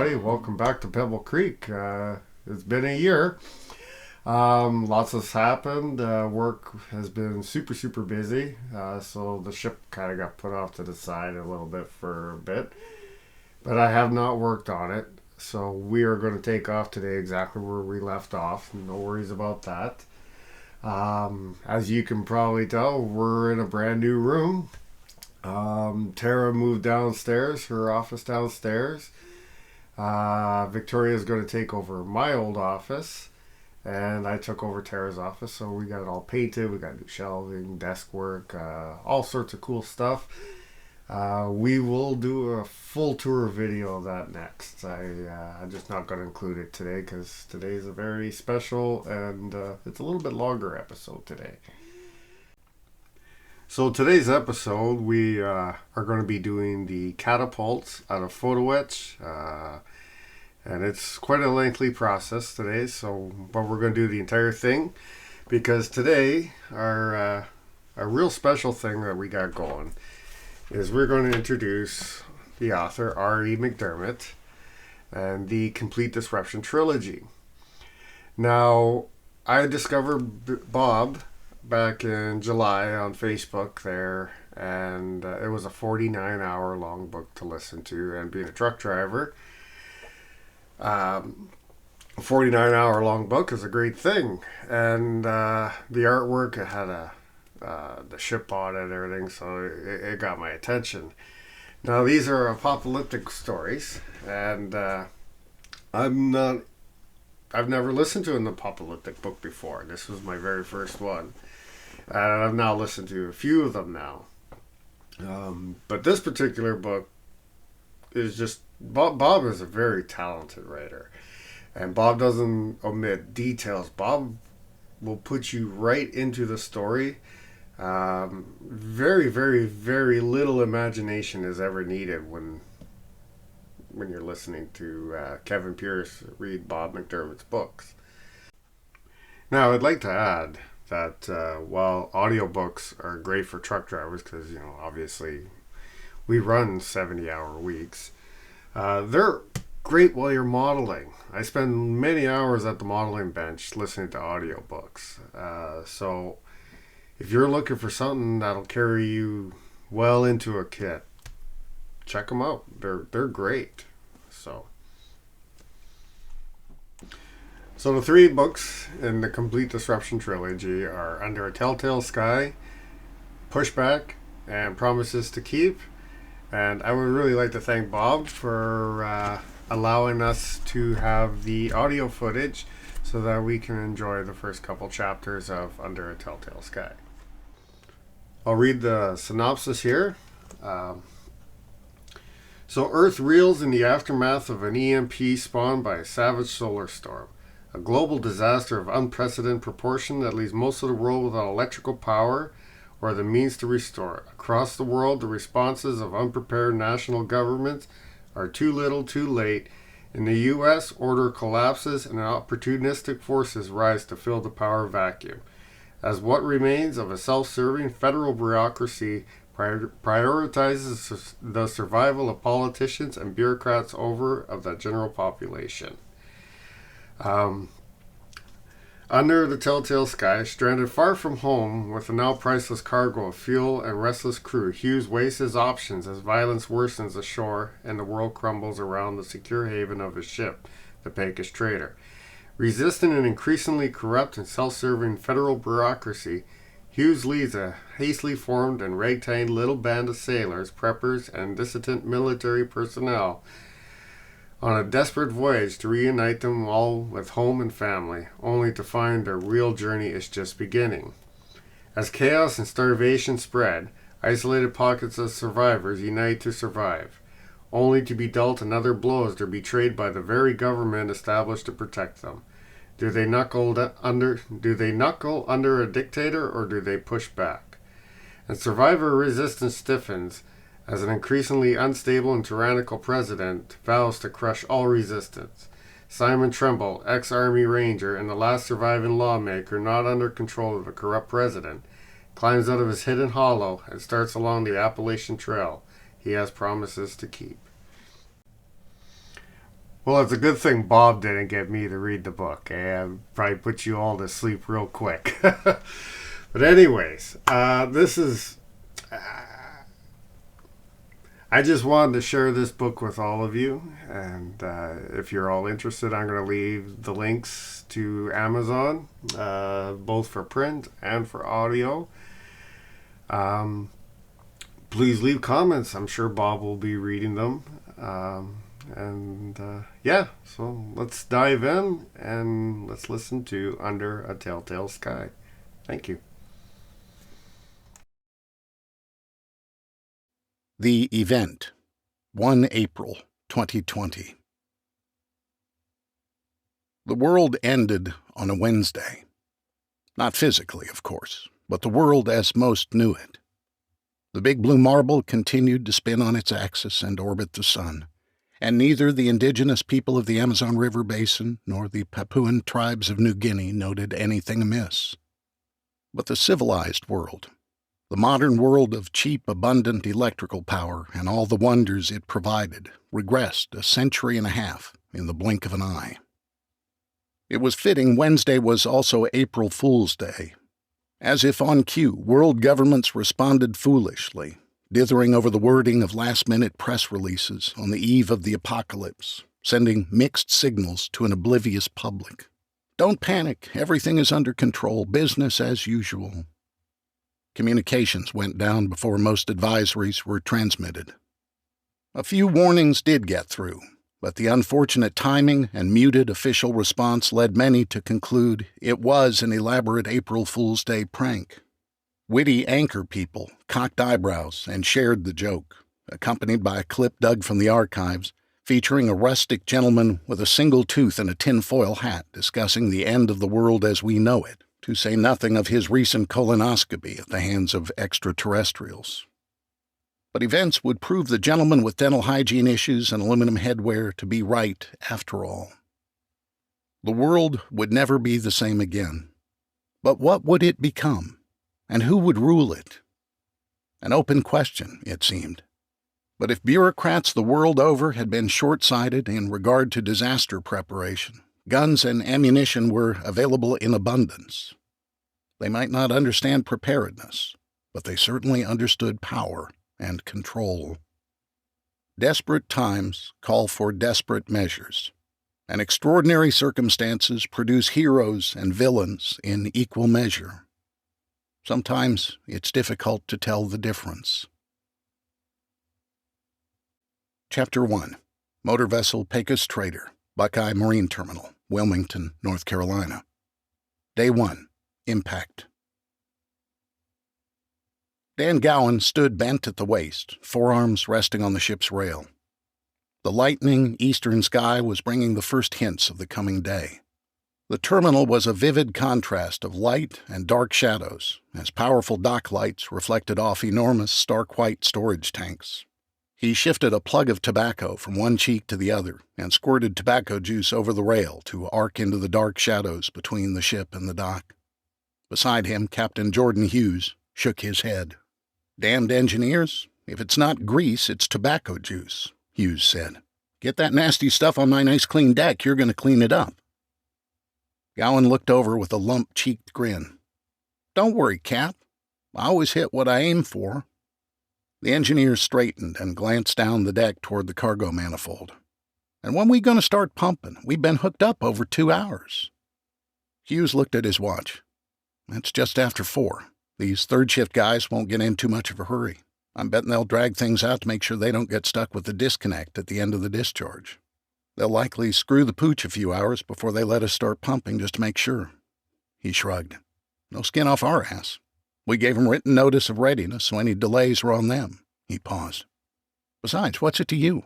everybody. Welcome back to Pebble Creek. It's been a year. Lots has happened. Work has been super busy. So the ship kind of got put off to the side a little bit for a bit. But I have not worked on it. So we are going to take off today exactly where we left off. No worries about that. As you can probably tell, we're in a brand new room. Tara moved downstairs, her office downstairs. Victoria's going to take over my old office, and I took over Tara's office. So we got it all painted, we got new shelving, desk work, all sorts of cool stuff. We will do a full tour video of that next. I'm just not going to include it today because today's a very special and it's a little bit longer episode today. So today's episode, we are going to be doing the catapults out of photo etch, and it's quite a lengthy process today. But we're going to do the entire thing because today a real special thing that we got going is we're going to introduce the author R.E.McDermott and the Complete Disruption trilogy. Now, I discovered Bob back in July on Facebook there, and it was a 49-hour long book to listen to. And being a truck driver, a 49-hour long book is a great thing. And the artwork, it had the ship on it and everything, so it got my attention. Now, these are apocalyptic stories, and I've never listened to an apocalyptic book before. This was my very first one. And I've now listened to a few of them now. But this particular book is just... Bob is a very talented writer. And Bob doesn't omit details. Bob will put you right into the story. Very little imagination is ever needed when you're listening to Kevin Pierce read Bob McDermott's books. Now, I'd like to add that while audiobooks are great for truck drivers because, obviously we run 70-hour weeks, they're great while you're modeling. I spend many hours at the modeling bench listening to audiobooks. So if you're looking for something that'll carry you well into a kit, check them out. They're great. So the three books in the Complete Disruption trilogy are Under a Telltale Sky, Pushback, and Promises to Keep. And I would really like to thank Bob for allowing us to have the audio footage so that we can enjoy the first couple chapters of Under a Telltale Sky. I'll read the synopsis here. So Earth reels in the aftermath of an EMP spawned by a savage solar storm. A global disaster of unprecedented proportion that leaves most of the world without electrical power or the means to restore it. Across the world, the responses of unprepared national governments are too little, too late. In the U.S., order collapses and opportunistic forces rise to fill the power vacuum. As what remains of a self-serving federal bureaucracy prioritizes the survival of politicians and bureaucrats over of the general population. Under the Telltale Sky, stranded far from home with a now priceless cargo of fuel and restless crew, Hughes weighs his options as violence worsens ashore and the world crumbles around the secure haven of his ship, the Pecos Trader. Resisting an increasingly corrupt and self-serving federal bureaucracy, Hughes leads a hastily formed and ragtag little band of sailors, preppers, and dissident military personnel on a desperate voyage to reunite them all with home and family, only to find their real journey is just beginning. As chaos and starvation spread, isolated pockets of survivors unite to survive, only to be dealt another blow as they're betrayed by the very government established to protect them. Do they knuckle under a dictator, or do they push back? And survivor resistance stiffens as an increasingly unstable and tyrannical president vows to crush all resistance. Simon Trumbull, ex-Army Ranger and the last surviving lawmaker not under control of a corrupt president, climbs out of his hidden hollow and starts along the Appalachian Trail he has promises to keep. Well, it's a good thing Bob didn't get me to read the book. And probably put you all to sleep real quick. But anyways, this is. I just wanted to share this book with all of you, and if you're all interested, I'm going to leave the links to Amazon, both for print and for audio. Um, Please leave comments. I'm sure Bob will be reading them. Yeah, so let's dive in and let's listen to Under a Telltale Sky. Thank you. The Event, 1 April 2020. The world ended on a Wednesday. Not physically, of course, but the world as most knew it. The big blue marble continued to spin on its axis and orbit the sun, and neither the indigenous people of the Amazon River Basin nor the Papuan tribes of New Guinea noted anything amiss. But the civilized world, the modern world of cheap, abundant electrical power and all the wonders it provided, regressed a century and a half in the blink of an eye. It was fitting Wednesday was also April Fool's Day. As if on cue, world governments responded foolishly, dithering over the wording of last-minute press releases on the eve of the apocalypse, sending mixed signals to an oblivious public. Don't panic, everything is under control, business as usual. Communications went down before most advisories were transmitted. A few warnings did get through, but the unfortunate timing and muted official response led many to conclude it was an elaborate April Fool's Day prank. Witty anchor people cocked eyebrows and shared the joke, accompanied by a clip dug from the archives featuring a rustic gentleman with a single tooth and a tinfoil hat discussing the end of the world as we know it, to say nothing of his recent colonoscopy at the hands of extraterrestrials. But events would prove the gentleman with dental hygiene issues and aluminum headwear to be right after all. The world would never be the same again. But what would it become? And who would rule it? An open question, it seemed. But if bureaucrats the world over had been short-sighted in regard to disaster preparation, guns and ammunition were available in abundance. They might not understand preparedness, but they certainly understood power and control. Desperate times call for desperate measures, and extraordinary circumstances produce heroes and villains in equal measure. Sometimes it's difficult to tell the difference. Chapter 1. Motor Vessel Pecos Trader, Buckeye Marine Terminal, Wilmington, North Carolina. Day 1. Impact. Dan Gowan stood bent at the waist, forearms resting on the ship's rail. The lightening eastern sky was bringing the first hints of the coming day. The terminal was a vivid contrast of light and dark shadows, as powerful dock lights reflected off enormous stark white storage tanks. He shifted a plug of tobacco from one cheek to the other and squirted tobacco juice over the rail to arc into the dark shadows between the ship and the dock. Beside him, Captain Jordan Hughes shook his head. "Damned engineers. If it's not grease, it's tobacco juice," Hughes said. "Get that nasty stuff on my nice clean deck. You're going to clean it up." Gowan looked over with a lump-cheeked grin. "Don't worry, Cap. I always hit what I aim for." The engineer straightened and glanced down the deck toward the cargo manifold. "And when we going to start pumping? We've been hooked up over 2 hours." Hughes looked at his watch. "It's just after 4. These third-shift guys won't get in too much of a hurry. I'm betting they'll drag things out to make sure they don't get stuck with the disconnect at the end of the discharge. They'll likely screw the pooch a few hours before they let us start pumping just to make sure." He shrugged. "No skin off our ass. We gave them written notice of readiness, so any delays were on them." He paused. "Besides, what's it to you?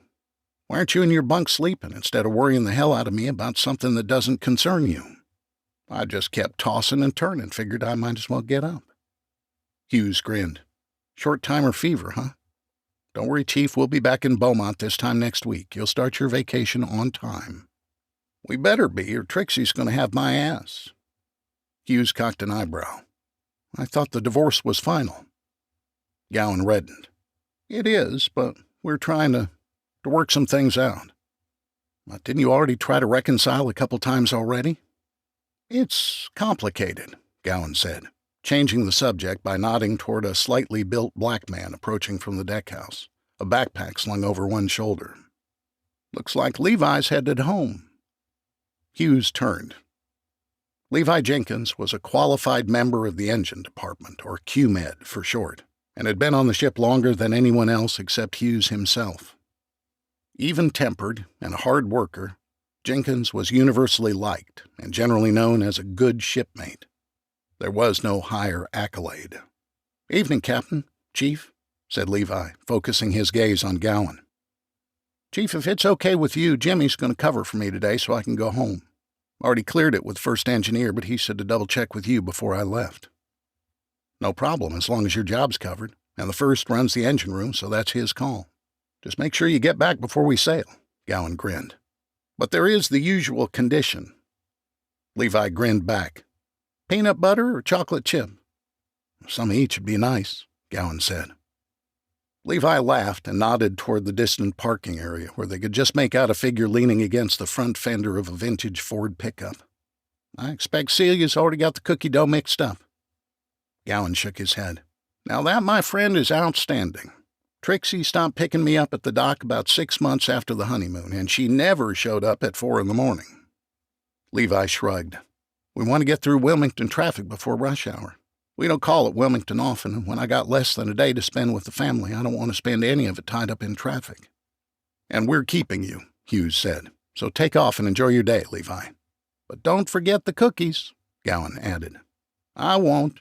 Why aren't you in your bunk sleeping instead of worrying the hell out of me about something that doesn't concern you?" "I just kept tossing and turning, figured I might as well get up." Hughes grinned. "Short-timer fever, huh? Don't worry, Chief, we'll be back in Beaumont this time next week. You'll start your vacation on time." "We better be, or Trixie's going to have my ass." Hughes cocked an eyebrow. "I thought the divorce was final." Gowan reddened. "It is, but we're trying to work some things out." Didn't you already try to reconcile a couple times already? It's complicated, Gowan said, changing the subject by nodding toward a slightly built black man approaching from the deckhouse, a backpack slung over one shoulder. Looks like Levi's headed home. Hughes turned. Levi Jenkins was a qualified member of the engine department, or QMed for short, and had been on the ship longer than anyone else except Hughes himself. Even-tempered and a hard worker, Jenkins was universally liked and generally known as a good shipmate. There was no higher accolade. "Evening, Captain, Chief," said Levi, focusing his gaze on Gowan. "Chief, if it's okay with you, Jimmy's going to cover for me today so I can go home. Already cleared it with first engineer, but he said to double-check with you before I left." "No problem, as long as your job's covered, and the first runs the engine room, so that's his call. Just make sure you get back before we sail," Gowan grinned. "But there is the usual condition." Levi grinned back. "Peanut butter or chocolate chip?" "Some of each would be nice," Gowan said. Levi laughed and nodded toward the distant parking area where they could just make out a figure leaning against the front fender of a vintage Ford pickup. "I expect Celia's already got the cookie dough mixed up." Gowan shook his head. "Now that, my friend, is outstanding. Trixie stopped picking me up at the dock about 6 months after the honeymoon, and she never showed up at 4 a.m. Levi shrugged. "We want to get through Wilmington traffic before rush hour. We don't call at Wilmington often, and when I got less than a day to spend with the family, I don't want to spend any of it tied up in traffic." "And we're keeping you," Hughes said. "So take off and enjoy your day, Levi." "But don't forget the cookies," Gowan added. "I won't.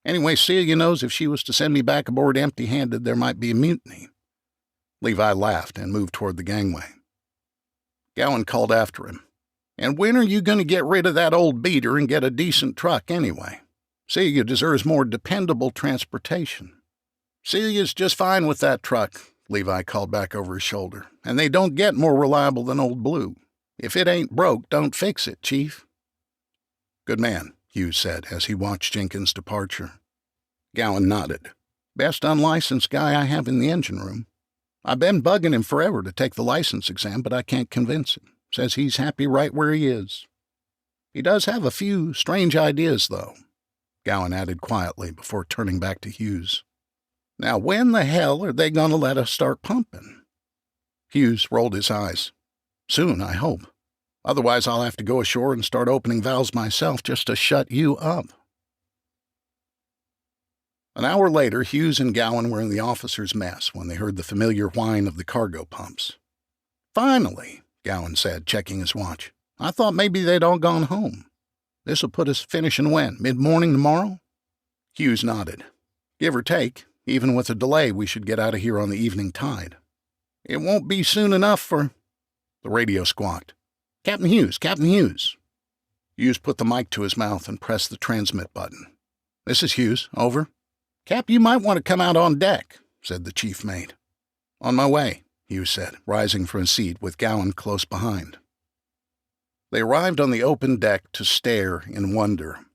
Anyway, Celia knows if she was to send me back aboard empty-handed, there might be a mutiny." Levi laughed and moved toward the gangway. Gowan called after him. "And when are you going to get rid of that old beater and get a decent truck anyway? Celia deserves more dependable transportation." "Celia's just fine with that truck," Levi called back over his shoulder, "and they don't get more reliable than Old Blue. If it ain't broke, don't fix it, Chief." "Good man," Hughes said as he watched Jenkins' departure. Gowan nodded. "Best unlicensed guy I have in the engine room. I've been bugging him forever to take the license exam, but I can't convince him. Says he's happy right where he is. He does have a few strange ideas, though," Gowan added quietly before turning back to Hughes. "Now when the hell are they going to let us start pumping?" Hughes rolled his eyes. "Soon, I hope. Otherwise I'll have to go ashore and start opening valves myself just to shut you up." An hour later, Hughes and Gowan were in the officers' mess when they heard the familiar whine of the cargo pumps. "Finally," Gowan said, checking his watch. "I thought maybe they'd all gone home. This'll put us finishing when? Mid-morning tomorrow?" Hughes nodded. "Give or take. Even with a delay, we should get out of here on the evening tide." "It won't be soon enough for—" The radio squawked. "Captain Hughes, Captain Hughes." Hughes put the mic to his mouth and pressed the transmit button. "This is Hughes. Over." "Cap, you might want to come out on deck," said the chief mate. "On my way," Hughes said, rising from his seat with Gowan close behind. They arrived on the open deck to stare in wonder.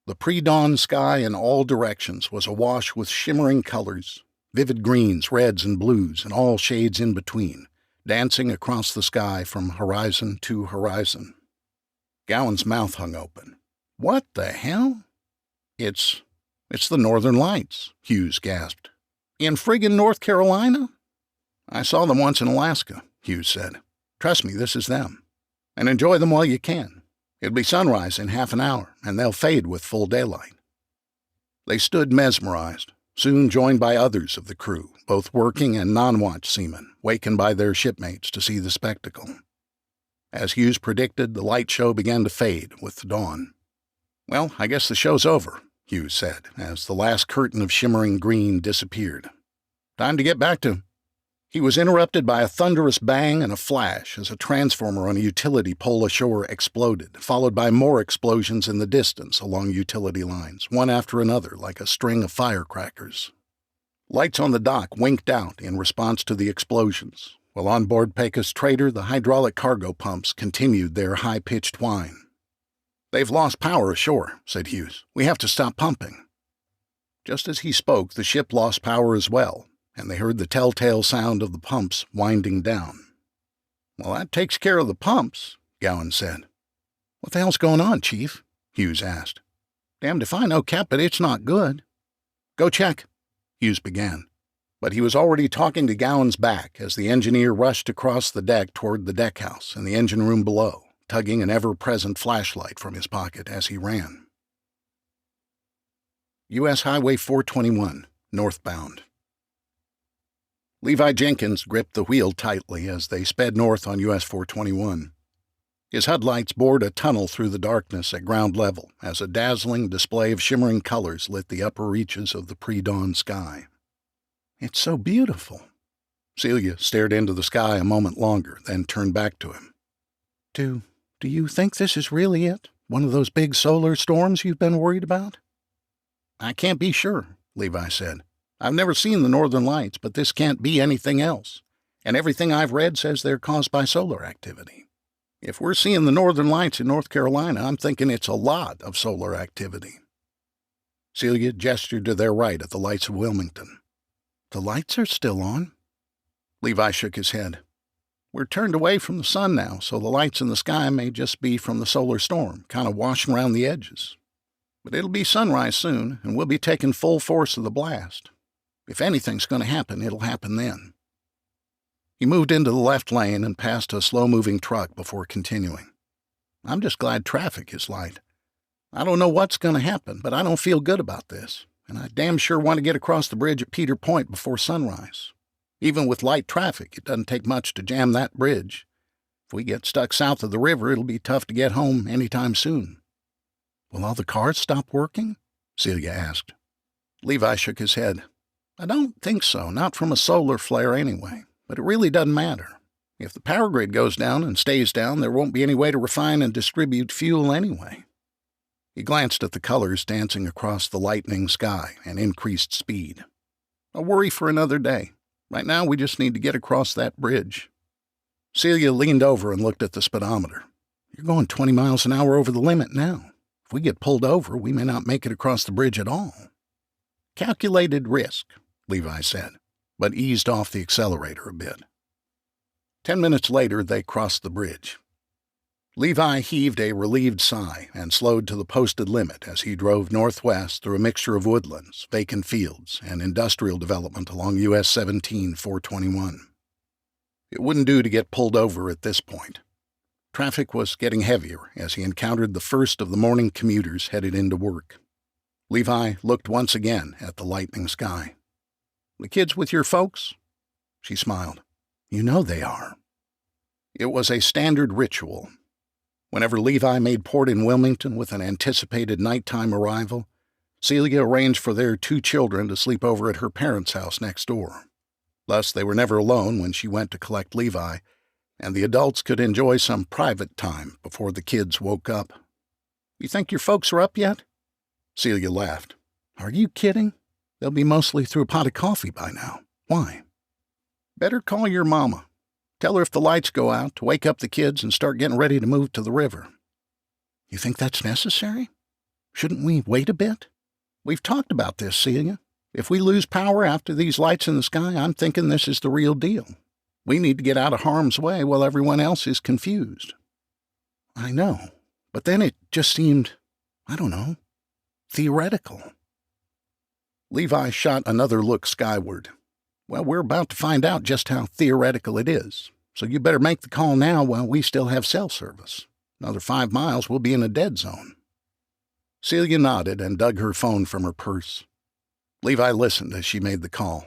The pre-dawn sky in all directions was awash with shimmering colors, vivid greens, reds, and blues, and all shades in between, dancing across the sky from horizon to horizon. Gowan's mouth hung open. "What the hell?" It's the Northern Lights," Hughes gasped. "In friggin' North Carolina?" "I saw them once in Alaska," Hughes said. "Trust me, this is them. And enjoy them while you can. It'll be sunrise in half an hour, and they'll fade with full daylight." They stood mesmerized, soon joined by others of the crew, both working and non-watch seamen, wakened by their shipmates to see the spectacle. As Hughes predicted, the light show began to fade with the dawn. "Well, I guess the show's over," Hughes said, as the last curtain of shimmering green disappeared. "Time to get back to—" He was interrupted by a thunderous bang and a flash as a transformer on a utility pole ashore exploded, followed by more explosions in the distance along utility lines, one after another like a string of firecrackers. Lights on the dock winked out in response to the explosions, while on board Pecos Trader the hydraulic cargo pumps continued their high-pitched whine. "They've lost power ashore," said Hughes. "We have to stop pumping." Just as he spoke, the ship lost power as well, and they heard the telltale sound of the pumps winding down. Well, that takes care of the pumps, Gowan said. What the hell's going on, Chief? Hughes asked. Damned if I know, Cap, but it's not good. Go check, Hughes began. But he was already talking to Gowan's back as the engineer rushed across the deck toward the deckhouse and the engine room below, tugging an ever-present flashlight from his pocket as he ran. U.S. Highway 421, northbound. Levi Jenkins gripped the wheel tightly as they sped north on US 421. His HUD lights bored a tunnel through the darkness at ground level as a dazzling display of shimmering colors lit the upper reaches of the pre-dawn sky. It's so beautiful. Celia stared into the sky a moment longer, then turned back to him. Do you think this is really it? One of those big solar storms you've been worried about? I can't be sure, Levi said. I've never seen the northern lights, but this can't be anything else. And everything I've read says they're caused by solar activity. If we're seeing the northern lights in North Carolina, I'm thinking it's a lot of solar activity. Celia gestured to their right at the lights of Wilmington. The lights are still on. Levi shook his head. We're turned away from the sun now, so the lights in the sky may just be from the solar storm, kind of washing around the edges. But it'll be sunrise soon, and we'll be taking full force of the blast. If anything's going to happen, it'll happen then. He moved into the left lane and passed a slow-moving truck before continuing. I'm just glad traffic is light. I don't know what's going to happen, but I don't feel good about this, and I damn sure want to get across the bridge at Peter Point before sunrise. Even with light traffic, it doesn't take much to jam that bridge. If we get stuck south of the river, it'll be tough to get home anytime soon. Will all the cars stop working? Celia asked. Levi shook his head. I don't think so, not from a solar flare anyway, but it really doesn't matter. If the power grid goes down and stays down, there won't be any way to refine and distribute fuel anyway. He glanced at the colors dancing across the lightening sky and increased speed. A worry for another day. Right now, we just need to get across that bridge. Celia leaned over and looked at the speedometer. You're going 20 miles an hour over the limit now. If we get pulled over, we may not make it across the bridge at all. Calculated risk, Levi said, but eased off the accelerator a bit. 10 minutes later, they crossed the bridge. Levi heaved a relieved sigh and slowed to the posted limit as he drove northwest through a mixture of woodlands, vacant fields, and industrial development along US 17 421. It wouldn't do to get pulled over at this point. Traffic was getting heavier as he encountered the first of the morning commuters headed into work. Levi looked once again at the lightening sky. The kids with your folks? She smiled. You know they are. It was a standard ritual. Whenever Levi made port in Wilmington with an anticipated nighttime arrival, Celia arranged for their 2 children to sleep over at her parents' house next door. Thus, they were never alone when she went to collect Levi, and the adults could enjoy some private time before the kids woke up. You think your folks are up yet? Celia laughed. Are you kidding? They'll be mostly through a pot of coffee by now. Why? Better call your mama. Tell her if the lights go out to wake up the kids and start getting ready to move to the river. You think that's necessary? Shouldn't we wait a bit? We've talked about this, Celia. If we lose power after these lights in the sky, I'm thinking this is the real deal. We need to get out of harm's way while everyone else is confused. I know, but then it just seemed, I don't know, theoretical. Levi shot another look skyward. Well, we're about to find out just how theoretical it is, so you better make the call now while we still have cell service. Another 5 miles, we'll be in a dead zone. Celia nodded and dug her phone from her purse. Levi listened as she made the call.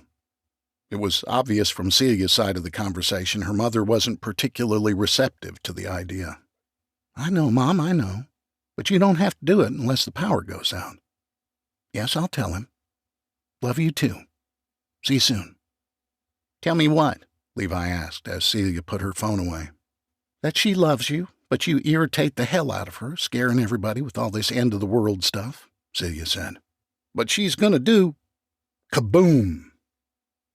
It was obvious from Celia's side of the conversation her mother wasn't particularly receptive to the idea. I know, Mom, I know. But you don't have to do it unless the power goes out. Yes, I'll tell him. Love you too. See you soon. Tell me what? Levi asked as Celia put her phone away. That she loves you, but you irritate the hell out of her, scaring everybody with all this end-of-the-world stuff, Celia said. But she's gonna do... Kaboom!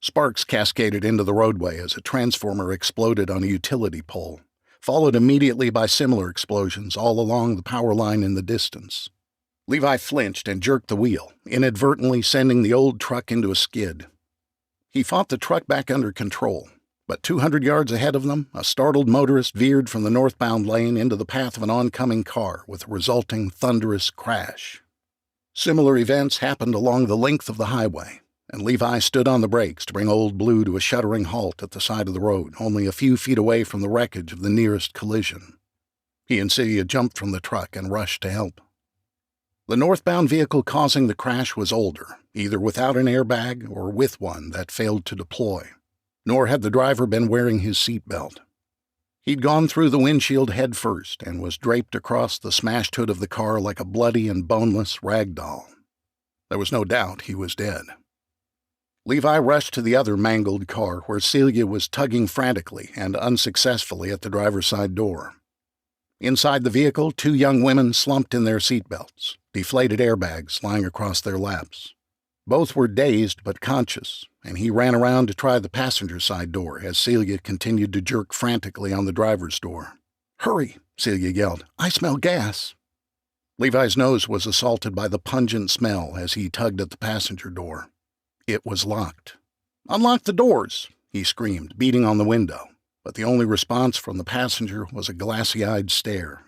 Sparks cascaded into the roadway as a transformer exploded on a utility pole, followed immediately by similar explosions all along the power line in the distance. Levi flinched and jerked the wheel, inadvertently sending the old truck into a skid. He fought the truck back under control, But 200 yards ahead of them, a startled motorist veered from the northbound lane into the path of an oncoming car with a resulting thunderous crash. Similar events happened along the length of the highway, and Levi stood on the brakes to bring Old Blue to a shuddering halt at the side of the road, only a few feet away from the wreckage of the nearest collision. He and Celia jumped from the truck and rushed to help. The northbound vehicle causing the crash was older, either without an airbag or with one that failed to deploy, nor had the driver been wearing his seatbelt. He'd gone through the windshield head first and was draped across the smashed hood of the car like a bloody and boneless rag doll. There was no doubt he was dead. Levi rushed to the other mangled car where Celia was tugging frantically and unsuccessfully at the driver's side door. Inside the vehicle, 2 young women slumped in their seatbelts, deflated airbags lying across their laps. Both were dazed but conscious, and he ran around to try the passenger side door as Celia continued to jerk frantically on the driver's door. "Hurry," Celia yelled. "I smell gas." Levi's nose was assaulted by the pungent smell as he tugged at the passenger door. It was locked. "Unlock the doors," he screamed, beating on the window, but the only response from the passenger was a glassy-eyed stare.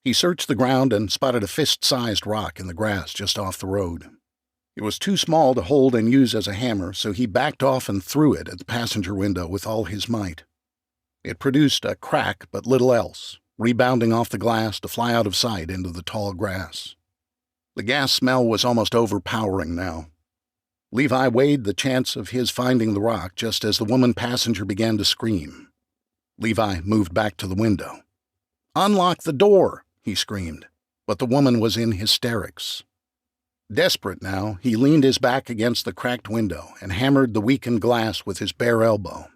He searched the ground and spotted a fist-sized rock in the grass just off the road. It was too small to hold and use as a hammer, so he backed off and threw it at the passenger window with all his might. It produced a crack but little else, rebounding off the glass to fly out of sight into the tall grass. The gas smell was almost overpowering now. Levi weighed the chance of his finding the rock just as the woman passenger began to scream. Levi moved back to the window. "Unlock the door," he screamed, but the woman was in hysterics. Desperate now, he leaned his back against the cracked window and hammered the weakened glass with his bare elbow.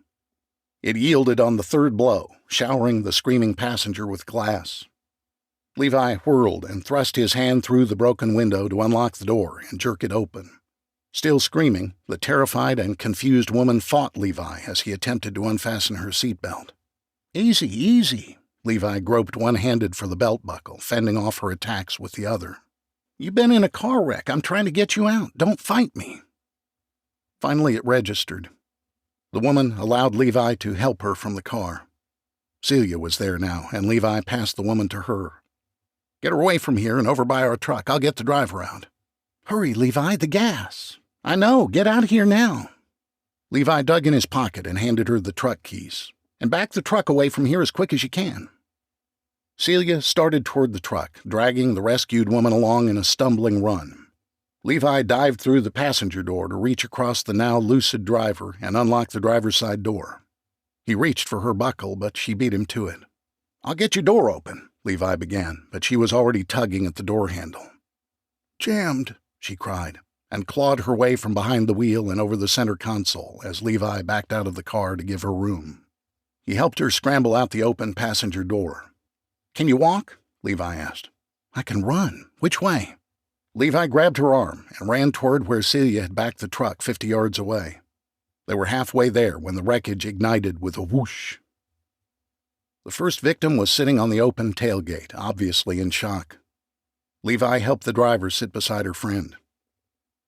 It yielded on the third blow, showering the screaming passenger with glass. Levi whirled and thrust his hand through the broken window to unlock the door and jerk it open. Still screaming, the terrified and confused woman fought Levi as he attempted to unfasten her seatbelt. "Easy, easy." Levi groped one-handed for the belt buckle, fending off her attacks with the other. "You've been in a car wreck. I'm trying to get you out. Don't fight me." Finally it registered. The woman allowed Levi to help her from the car. Celia was there now, and Levi passed the woman to her. "Get her away from here and over by our truck. I'll get the driver out." "Hurry, Levi, the gas." "I know. Get out of here now." Levi dug in his pocket and handed her the truck keys. "And back the truck away from here as quick as you can." Celia started toward the truck, dragging the rescued woman along in a stumbling run. Levi dived through the passenger door to reach across the now lucid driver and unlock the driver's side door. He reached for her buckle, but she beat him to it. "I'll get your door open," Levi began, but she was already tugging at the door handle. "Jammed," she cried, and clawed her way from behind the wheel and over the center console as Levi backed out of the car to give her room. He helped her scramble out the open passenger door. "Can you walk?" Levi asked. "I can run. Which way?" Levi grabbed her arm and ran toward where Celia had backed the truck 50 yards away. They were halfway there when the wreckage ignited with a whoosh. The first victim was sitting on the open tailgate, obviously in shock. Levi helped the driver sit beside her friend.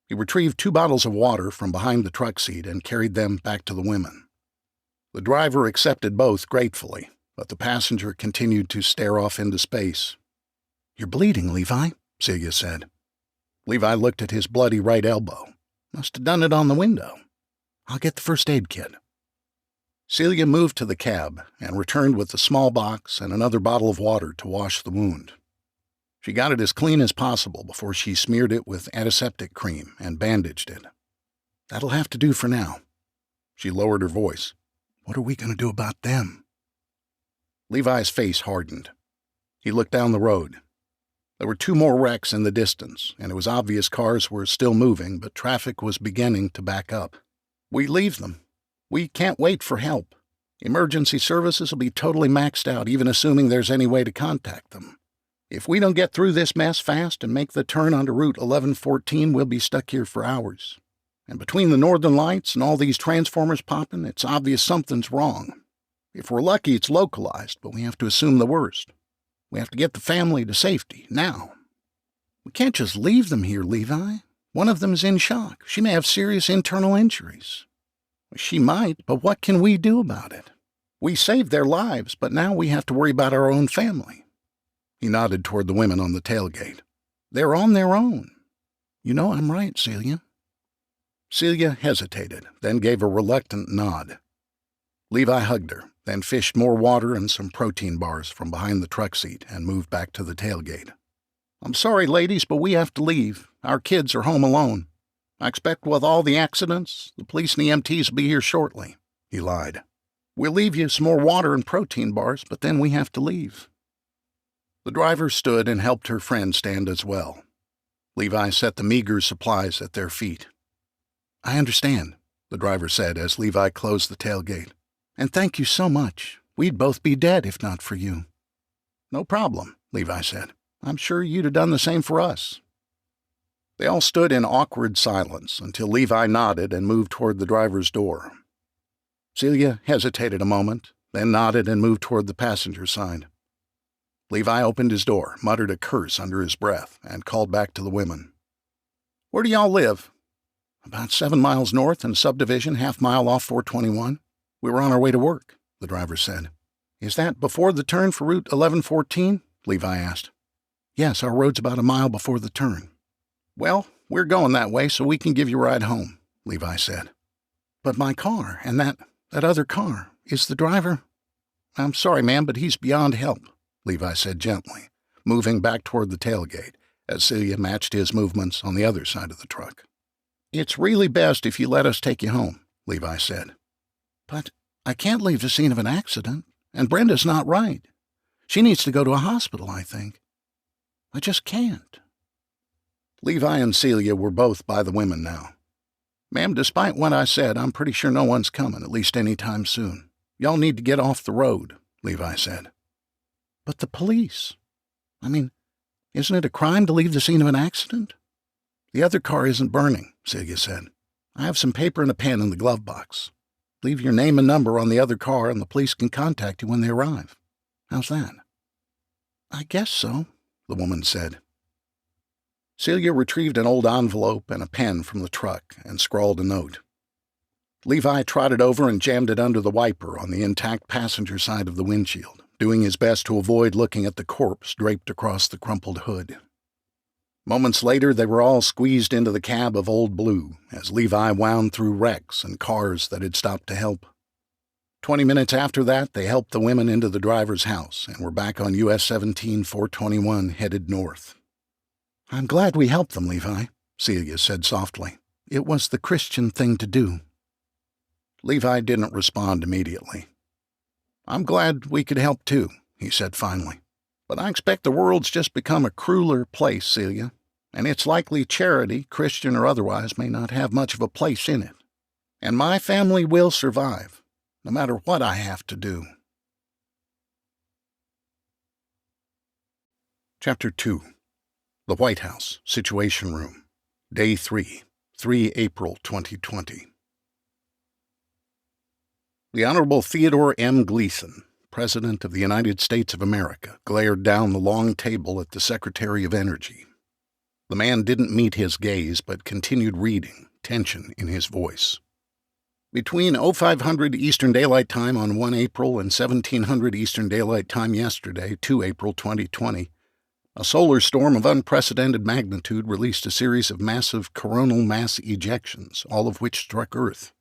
He retrieved 2 bottles of water from behind the truck seat and carried them back to the women. The driver accepted both gratefully, but the passenger continued to stare off into space. "You're bleeding, Levi," Celia said. Levi looked at his bloody right elbow. "Must have done it on the window. I'll get the first aid kit." Celia moved to the cab and returned with a small box and another bottle of water to wash the wound. She got it as clean as possible before she smeared it with antiseptic cream and bandaged it. "That'll have to do for now." She lowered her voice. "What are we going to do about them?" Levi's face hardened. He looked down the road. There were 2 more wrecks in the distance, and it was obvious cars were still moving, but traffic was beginning to back up. "We leave them. We can't wait for help. Emergency services will be totally maxed out, even assuming there's any way to contact them. If we don't get through this mess fast and make the turn onto Route 1114, we'll be stuck here for hours. And between the northern lights and all these transformers popping, it's obvious something's wrong. If we're lucky, it's localized, but we have to assume the worst. We have to get the family to safety, now. We can't just leave them here, Levi. One of them is in shock. She may have serious internal injuries." She might, but what can we do about it? We saved their lives, but now we have to worry about our own family. He nodded toward the women on the tailgate. They're on their own. You know I'm right, Celia. Celia hesitated, then gave a reluctant nod. Levi hugged her, then fished more water and some protein bars from behind the truck seat and moved back to the tailgate. I'm sorry, ladies, but we have to leave. Our kids are home alone. I expect with all the accidents, the police and the EMTs will be here shortly. He lied. We'll leave you some more water and protein bars, but then we have to leave. The driver stood and helped her friend stand as well. Levi set the meager supplies at their feet. I understand, the driver said as Levi closed the tailgate. And thank you so much. We'd both be dead if not for you. No problem, Levi said. I'm sure you'd have done the same for us. They all stood in awkward silence until Levi nodded and moved toward the driver's door. Celia hesitated a moment, then nodded and moved toward the passenger side. Levi opened his door, muttered a curse under his breath, and called back to the women. Where do y'all live? About 7 miles north in a subdivision, half-mile off 421. We were on our way to work, the driver said. Is that before the turn for Route 1114? Levi asked. Yes, our road's about a mile before the turn. Well, we're going that way so we can give you a ride home, Levi said. But my car and that other car, is the driver? I'm sorry, ma'am, but he's beyond help, Levi said gently, moving back toward the tailgate as Celia matched his movements on the other side of the truck. It's really best if you let us take you home, Levi said. But I can't leave the scene of an accident, and Brenda's not right. She needs to go to a hospital, I think. I just can't. Levi and Celia were both by the women now. Ma'am, despite what I said, I'm pretty sure no one's coming, at least any time soon. Y'all need to get off the road, Levi said. But the police. I mean, isn't it a crime to leave the scene of an accident? The other car isn't burning, Celia said. I have some paper and a pen in the glove box. Leave your name and number on the other car and the police can contact you when they arrive. How's that? I guess so, the woman said. Celia retrieved an old envelope and a pen from the truck and scrawled a note. Levi trotted over and jammed it under the wiper on the intact passenger side of the windshield, doing his best to avoid looking at the corpse draped across the crumpled hood. Moments later, they were all squeezed into the cab of Old Blue as Levi wound through wrecks and cars that had stopped to help. 20 minutes after that, they helped the women into the driver's house and were back on US 17 421 headed north. I'm glad we helped them, Levi, Celia said softly. It was the Christian thing to do. Levi didn't respond immediately. I'm glad we could help too, he said finally. But I expect the world's just become a crueler place, Celia, and it's likely charity, Christian or otherwise, may not have much of a place in it. And my family will survive, no matter what I have to do. Chapter 2. The White House, Situation Room, Day 3, 3 April 2020. The Honorable Theodore M. Gleason, President of the United States of America, glared down the long table at the Secretary of Energy. The man didn't meet his gaze, but continued reading, tension in his voice. Between 0500 Eastern Daylight Time on 1 April and 1700 Eastern Daylight Time yesterday, 2 April 2020, a solar storm of unprecedented magnitude released a series of massive coronal mass ejections, all of which struck Earth.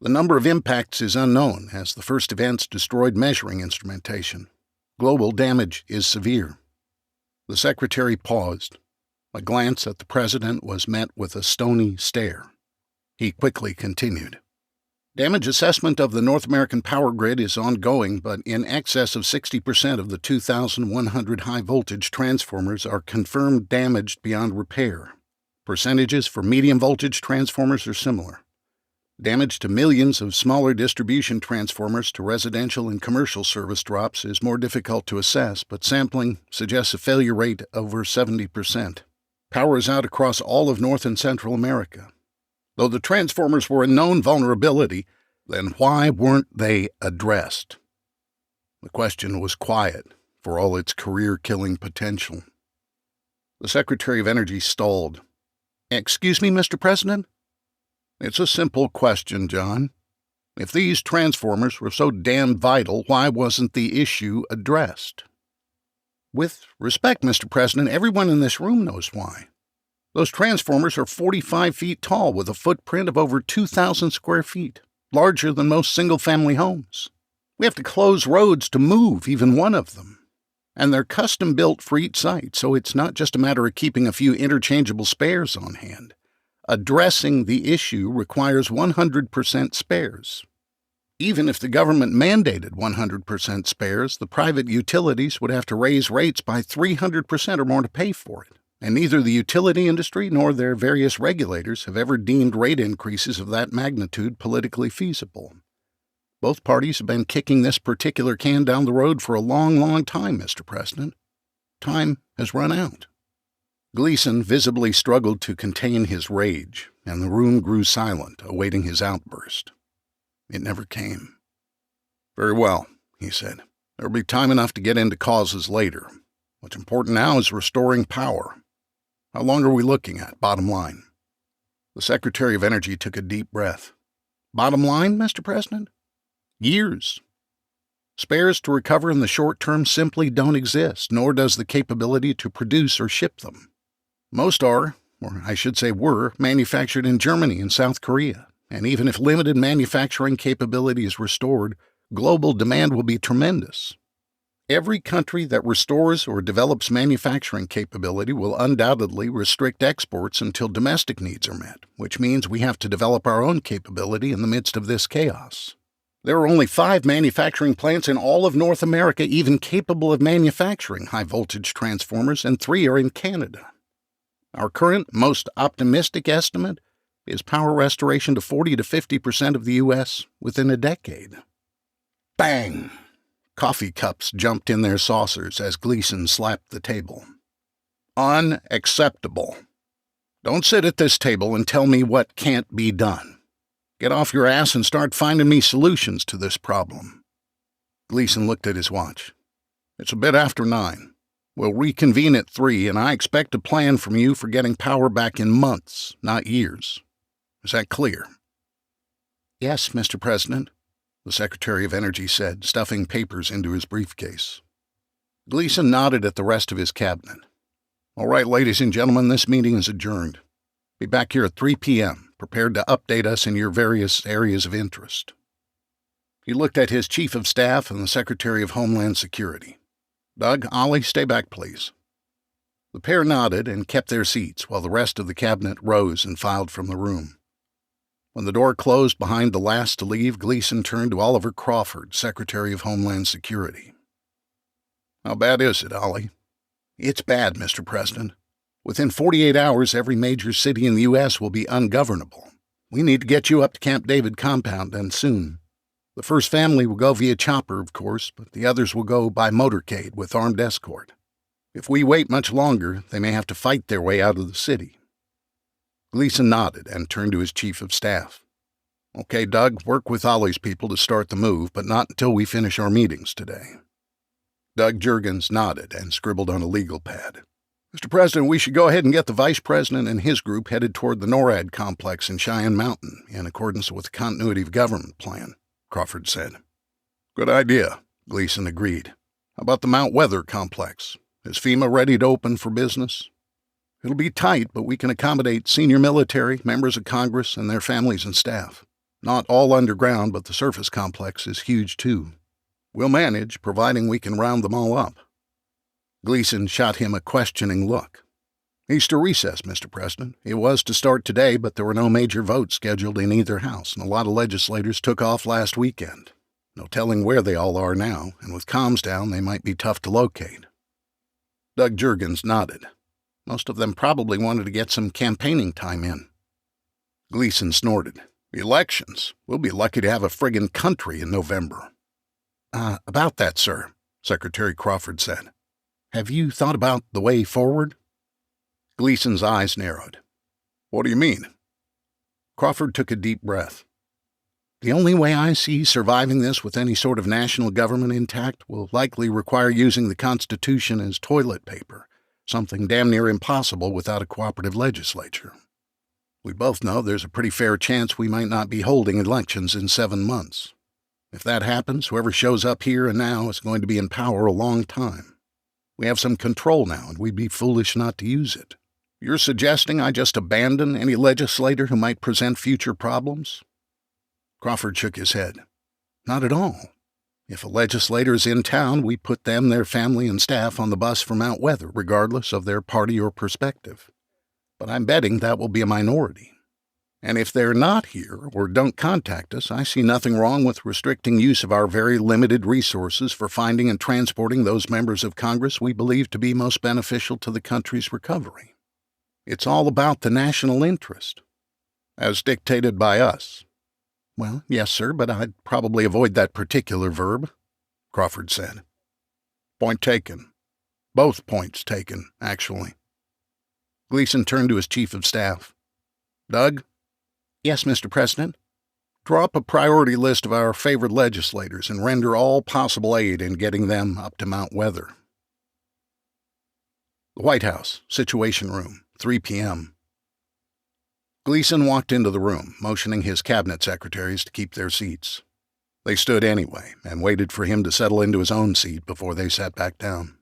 The number of impacts is unknown, as the first events destroyed measuring instrumentation. Global damage is severe. The Secretary paused. A glance at the President was met with a stony stare. He quickly continued. Damage assessment of the North American power grid is ongoing, but in excess of 60% of the 2,100 high-voltage transformers are confirmed damaged beyond repair. Percentages for medium-voltage transformers are similar. Damage to millions of smaller distribution transformers to residential and commercial service drops is more difficult to assess, but sampling suggests a failure rate over 70%. Power is out across all of North and Central America. Though the transformers were a known vulnerability, then why weren't they addressed? The question was quiet, for all its career-killing potential. The Secretary of Energy stalled. Excuse me, Mr. President? It's a simple question, John. If these transformers were so damn vital, why wasn't the issue addressed? With respect, Mr. President, everyone in this room knows why. Those transformers are 45 feet tall with a footprint of over 2,000 square feet, larger than most single-family homes. We have to close roads to move even one of them. And they're custom-built for each site, so it's not just a matter of keeping a few interchangeable spares on hand. Addressing the issue requires 100% spares. Even if the government mandated 100% spares, the private utilities would have to raise rates by 300% or more to pay for it, and neither the utility industry nor their various regulators have ever deemed rate increases of that magnitude politically feasible. Both parties have been kicking this particular can down the road for a long, long time, Mr. President. Time has run out. Gleason visibly struggled to contain his rage, and the room grew silent, awaiting his outburst. It never came. "Very well," he said. "There'll be time enough to get into causes later. What's important now is restoring power. How long are we looking at, bottom line?" The Secretary of Energy took a deep breath. "Bottom line, Mr. President? Years. Spares to recover in the short term simply don't exist, nor does the capability to produce or ship them. Most are, or I should say were, manufactured in Germany and South Korea. And even if limited manufacturing capability is restored, global demand will be tremendous. Every country that restores or develops manufacturing capability will undoubtedly restrict exports until domestic needs are met, which means we have to develop our own capability in the midst of this chaos. There are only 5 manufacturing plants in all of North America even capable of manufacturing high-voltage transformers, and 3 are in Canada. Our current, most optimistic estimate is power restoration to 40 to 50% of the U.S. within a decade." Bang! Coffee cups jumped in their saucers as Gleason slapped the table. "Unacceptable. Don't sit at this table and tell me what can't be done. Get off your ass and start finding me solutions to this problem." Gleason looked at his watch. "It's a bit after 9. We'll reconvene at 3, and I expect a plan from you for getting power back in months, not years. Is that clear?" "Yes, Mr. President," the Secretary of Energy said, stuffing papers into his briefcase. Gleason nodded at the rest of his cabinet. "All right, ladies and gentlemen, this meeting is adjourned. Be back here at 3 p.m., prepared to update us in your various areas of interest." He looked at his Chief of Staff and the Secretary of Homeland Security. "Doug, Ollie, stay back, please." The pair nodded and kept their seats while the rest of the cabinet rose and filed from the room. When the door closed behind the last to leave, Gleason turned to Oliver Crawford, Secretary of Homeland Security. "How bad is it, Ollie?" "It's bad, Mr. President. Within 48 hours, every major city in the U.S. will be ungovernable. We need to get you up to Camp David compound, and soon. The first family will go via chopper, of course, but the others will go by motorcade with armed escort. If we wait much longer, they may have to fight their way out of the city." Gleason nodded and turned to his Chief of Staff. "Okay, Doug, work with Ollie's people to start the move, but not until we finish our meetings today." Doug Juergens nodded and scribbled on a legal pad. "Mr. President, we should go ahead and get the Vice President and his group headed toward the NORAD complex in Cheyenne Mountain in accordance with the Continuity of Government plan," Crawford said. "Good idea," Gleason agreed. "How about the Mount Weather complex? Is FEMA ready to open for business?" "It'll be tight, but we can accommodate senior military, members of Congress, and their families and staff. Not all underground, but the surface complex is huge, too. We'll manage, providing we can round them all up." Gleason shot him a questioning look. "Easter recess, Mr. President. It was to start today, but there were no major votes scheduled in either house, and a lot of legislators took off last weekend. No telling where they all are now, and with comms down, they might be tough to locate." Doug Juergens nodded. "Most of them probably wanted to get some campaigning time in." Gleason snorted. "Elections? We'll be lucky to have a friggin' country in November." About that, sir," Secretary Crawford said. "Have you thought about the way forward?" Gleason's eyes narrowed. "What do you mean?" Crawford took a deep breath. "The only way I see surviving this with any sort of national government intact will likely require using the Constitution as toilet paper, something damn near impossible without a cooperative legislature." We both know there's a pretty fair chance we might not be holding elections in 7 months. If that happens, whoever shows up here and now is going to be in power a long time. We have some control now, and we'd be foolish not to use it. You're suggesting I just abandon any legislator who might present future problems? Crawford shook his head. Not at all. If a legislator is in town, we put them, their family, and staff on the bus for Mount Weather, regardless of their party or perspective. But I'm betting that will be a minority. And if they're not here or don't contact us, I see nothing wrong with restricting use of our very limited resources for finding and transporting those members of Congress we believe to be most beneficial to the country's recovery. It's all about the national interest, as dictated by us. Well, yes, sir, but I'd probably avoid that particular verb, Crawford said. Point taken. Both points taken, actually. Gleason turned to his chief of staff. Doug? Yes, Mr. President. Draw up a priority list of our favorite legislators and render all possible aid in getting them up to Mount Weather. The White House, Situation Room, 3 p.m. Gleason walked into the room, motioning his cabinet secretaries to keep their seats. They stood anyway and waited for him to settle into his own seat before they sat back down.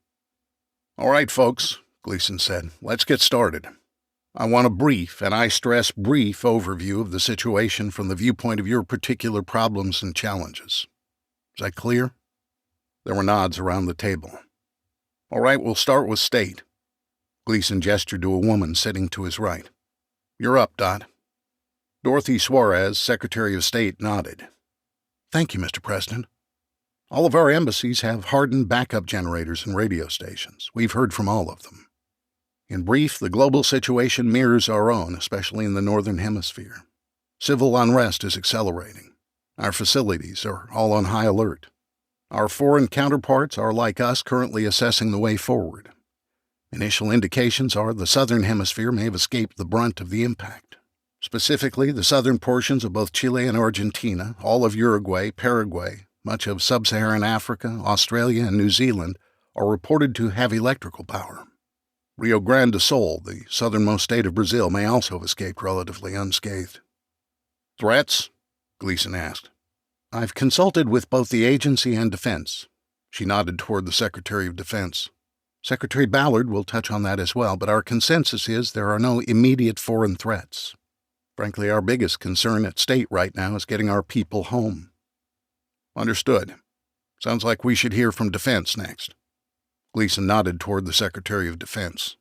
All right, folks, Gleason said, let's get started. I want a brief, and I stress brief, overview of the situation from the viewpoint of your particular problems and challenges. Is that clear? There were nods around the table. All right, we'll start with state. Gleason gestured to a woman sitting to his right. You're up, Dot. Dorothy Suarez, Secretary of State, nodded. Thank you, Mr. President. All of our embassies have hardened backup generators and radio stations. We've heard from all of them. In brief, the global situation mirrors our own, especially in the Northern Hemisphere. Civil unrest is accelerating. Our facilities are all on high alert. Our foreign counterparts are, like us, currently assessing the way forward. Initial indications are the Southern Hemisphere may have escaped the brunt of the impact. Specifically, the southern portions of both Chile and Argentina, all of Uruguay, Paraguay, much of sub-Saharan Africa, Australia, and New Zealand are reported to have electrical power. Rio Grande do Sul, the southernmost state of Brazil, may also have escaped relatively unscathed. Threats? Gleason asked. I've consulted with both the agency and defense. She nodded toward the Secretary of Defense. Secretary Ballard will touch on that as well, but our consensus is there are no immediate foreign threats. Frankly, our biggest concern at state right now is getting our people home. Understood. Sounds like we should hear from defense next. Gleason nodded toward the Secretary of Defense.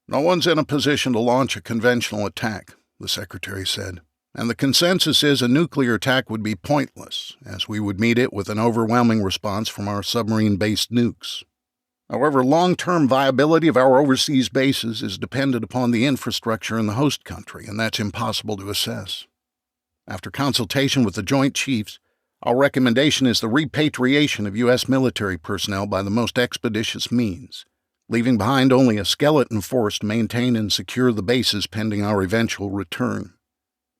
No one's in a position to launch a conventional attack, the Secretary said, and the consensus is a nuclear attack would be pointless, as we would meet it with an overwhelming response from our submarine-based nukes. However, long-term viability of our overseas bases is dependent upon the infrastructure in the host country, and that's impossible to assess. After consultation with the Joint Chiefs, our recommendation is the repatriation of U.S. military personnel by the most expeditious means, leaving behind only a skeleton force to maintain and secure the bases pending our eventual return.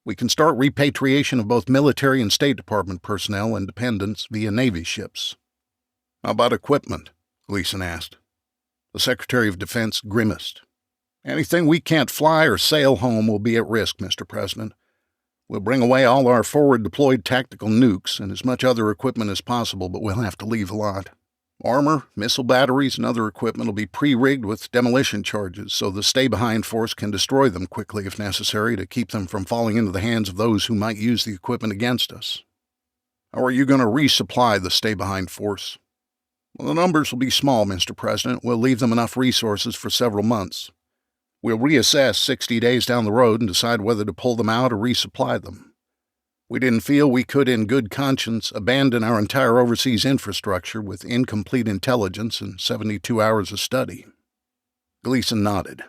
We can start repatriation of both military and State Department personnel and dependents via Navy ships. How about equipment? Gleason asked. The Secretary of Defense grimaced. Anything we can't fly or sail home will be at risk, Mr. President. We'll bring away all our forward-deployed tactical nukes and as much other equipment as possible, but we'll have to leave a lot. Armor, missile batteries, and other equipment will be pre-rigged with demolition charges so the stay-behind force can destroy them quickly if necessary to keep them from falling into the hands of those who might use the equipment against us. How are you going to resupply the stay-behind force? Well, the numbers will be small, Mr. President. We'll leave them enough resources for several months. We'll reassess 60 days down the road and decide whether to pull them out or resupply them. We didn't feel we could, in good conscience, abandon our entire overseas infrastructure with incomplete intelligence and 72 hours of study. Gleason nodded.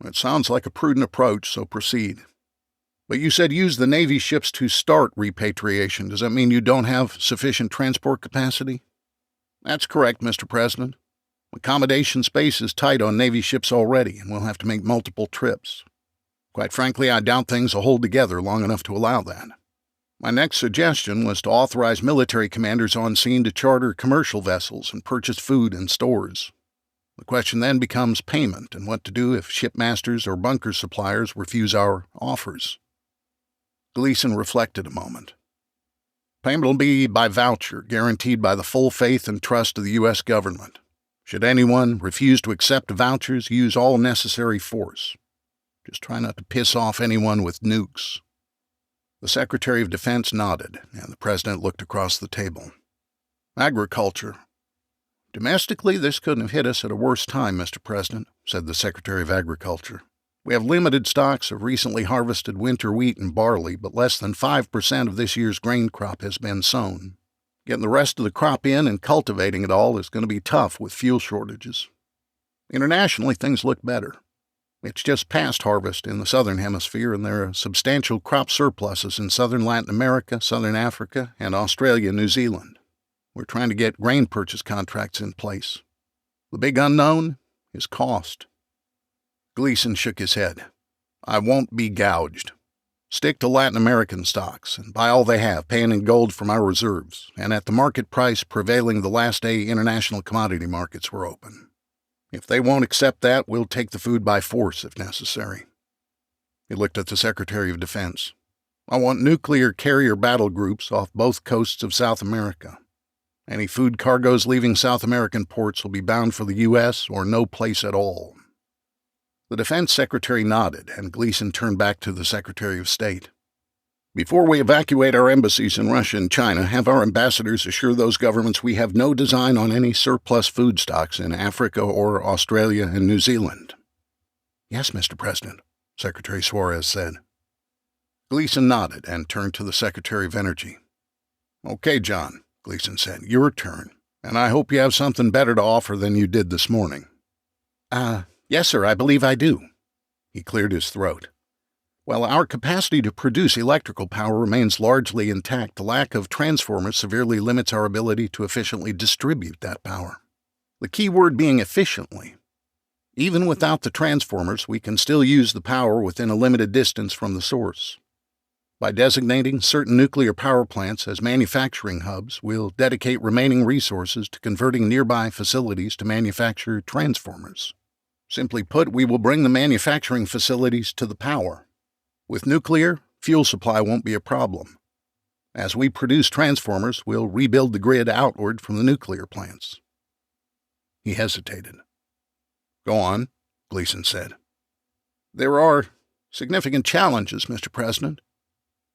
It sounds like a prudent approach, so proceed. But you said use the Navy ships to start repatriation. Does that mean you don't have sufficient transport capacity? That's correct, Mr. President. Accommodation space is tight on Navy ships already, and we'll have to make multiple trips. Quite frankly, I doubt things will hold together long enough to allow that. My next suggestion was to authorize military commanders on scene to charter commercial vessels and purchase food and stores. The question then becomes payment and what to do if shipmasters or bunker suppliers refuse our offers. Gleason reflected a moment. Payment will be by voucher, guaranteed by the full faith and trust of the U.S. government. Should anyone refuse to accept vouchers, use all necessary force. Just try not to piss off anyone with nukes. The Secretary of Defense nodded, and the President looked across the table. Agriculture. Domestically, this couldn't have hit us at a worse time, Mr. President, said the Secretary of Agriculture. We have limited stocks of recently harvested winter wheat and barley, but less than 5% of this year's grain crop has been sown. Getting the rest of the crop in and cultivating it all is going to be tough with fuel shortages. Internationally, things look better. It's just past harvest in the southern hemisphere, and there are substantial crop surpluses in southern Latin America, southern Africa, and Australia and New Zealand. We're trying to get grain purchase contracts in place. The big unknown is cost. Gleason shook his head. I won't be gouged. Stick to Latin American stocks and buy all they have, paying in gold from our reserves, and at the market price prevailing the last day international commodity markets were open. If they won't accept that, we'll take the food by force if necessary. He looked at the Secretary of Defense. I want nuclear carrier battle groups off both coasts of South America. Any food cargoes leaving South American ports will be bound for the U.S. or no place at all. The Defense Secretary nodded, and Gleason turned back to the Secretary of State. Before we evacuate our embassies in Russia and China, have our ambassadors assure those governments we have no design on any surplus food stocks in Africa or Australia and New Zealand. Yes, Mr. President, Secretary Suarez said. Gleason nodded and turned to the Secretary of Energy. Okay, John, Gleason said, your turn, and I hope you have something better to offer than you did this morning. Yes, sir, I believe I do. He cleared his throat. While our capacity to produce electrical power remains largely intact, the lack of transformers severely limits our ability to efficiently distribute that power. The key word being efficiently. Even without the transformers, we can still use the power within a limited distance from the source. By designating certain nuclear power plants as manufacturing hubs, we'll dedicate remaining resources to converting nearby facilities to manufacture transformers. Simply put, we will bring the manufacturing facilities to the power. With nuclear, fuel supply won't be a problem. As we produce transformers, we'll rebuild the grid outward from the nuclear plants. He hesitated. Go on, Gleason said. There are significant challenges, Mr. President.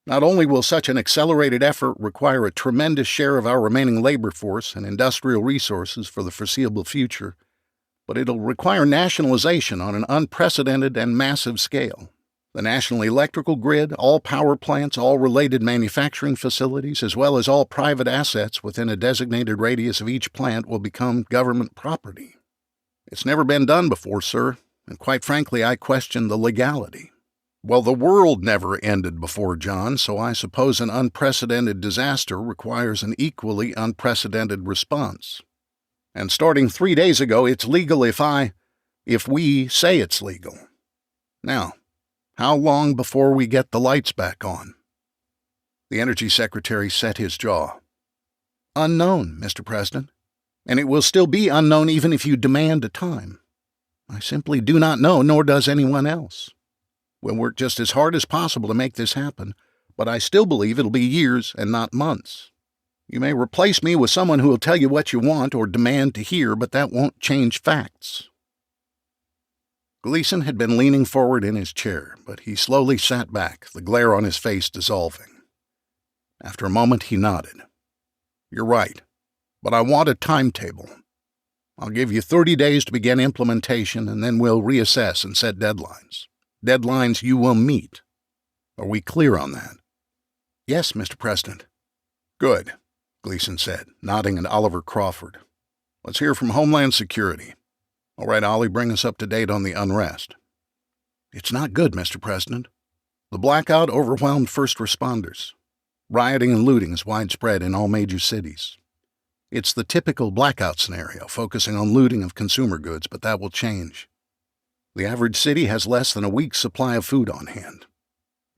Not only will such an accelerated effort require a tremendous share of our remaining labor force and industrial resources for the foreseeable future, but it'll require nationalization on an unprecedented and massive scale. The national electrical grid, all power plants, all related manufacturing facilities, as well as all private assets within a designated radius of each plant will become government property. It's never been done before, sir, and quite frankly, I question the legality. Well, the world never ended before, John, so I suppose an unprecedented disaster requires an equally unprecedented response. And starting 3 days ago, it's legal if we say it's legal. Now, how long before we get the lights back on? The Energy Secretary set his jaw. Unknown, Mr. President, and it will still be unknown even if you demand a time. I simply do not know, nor does anyone else. We'll work just as hard as possible to make this happen, but I still believe it'll be years and not months. You may replace me with someone who will tell you what you want or demand to hear, but that won't change facts. Gleason had been leaning forward in his chair, but he slowly sat back, the glare on his face dissolving. After a moment, he nodded. You're right, but I want a timetable. I'll give you 30 days to begin implementation, and then we'll reassess and set deadlines. Deadlines you will meet. Are we clear on that? Yes, Mr. President. Good, Gleason said, nodding at Oliver Crawford. Let's hear from Homeland Security. All right, Ollie, bring us up to date on the unrest. It's not good, Mr. President. The blackout overwhelmed first responders. Rioting and looting is widespread in all major cities. It's the typical blackout scenario, focusing on looting of consumer goods, but that will change. The average city has less than a week's supply of food on hand.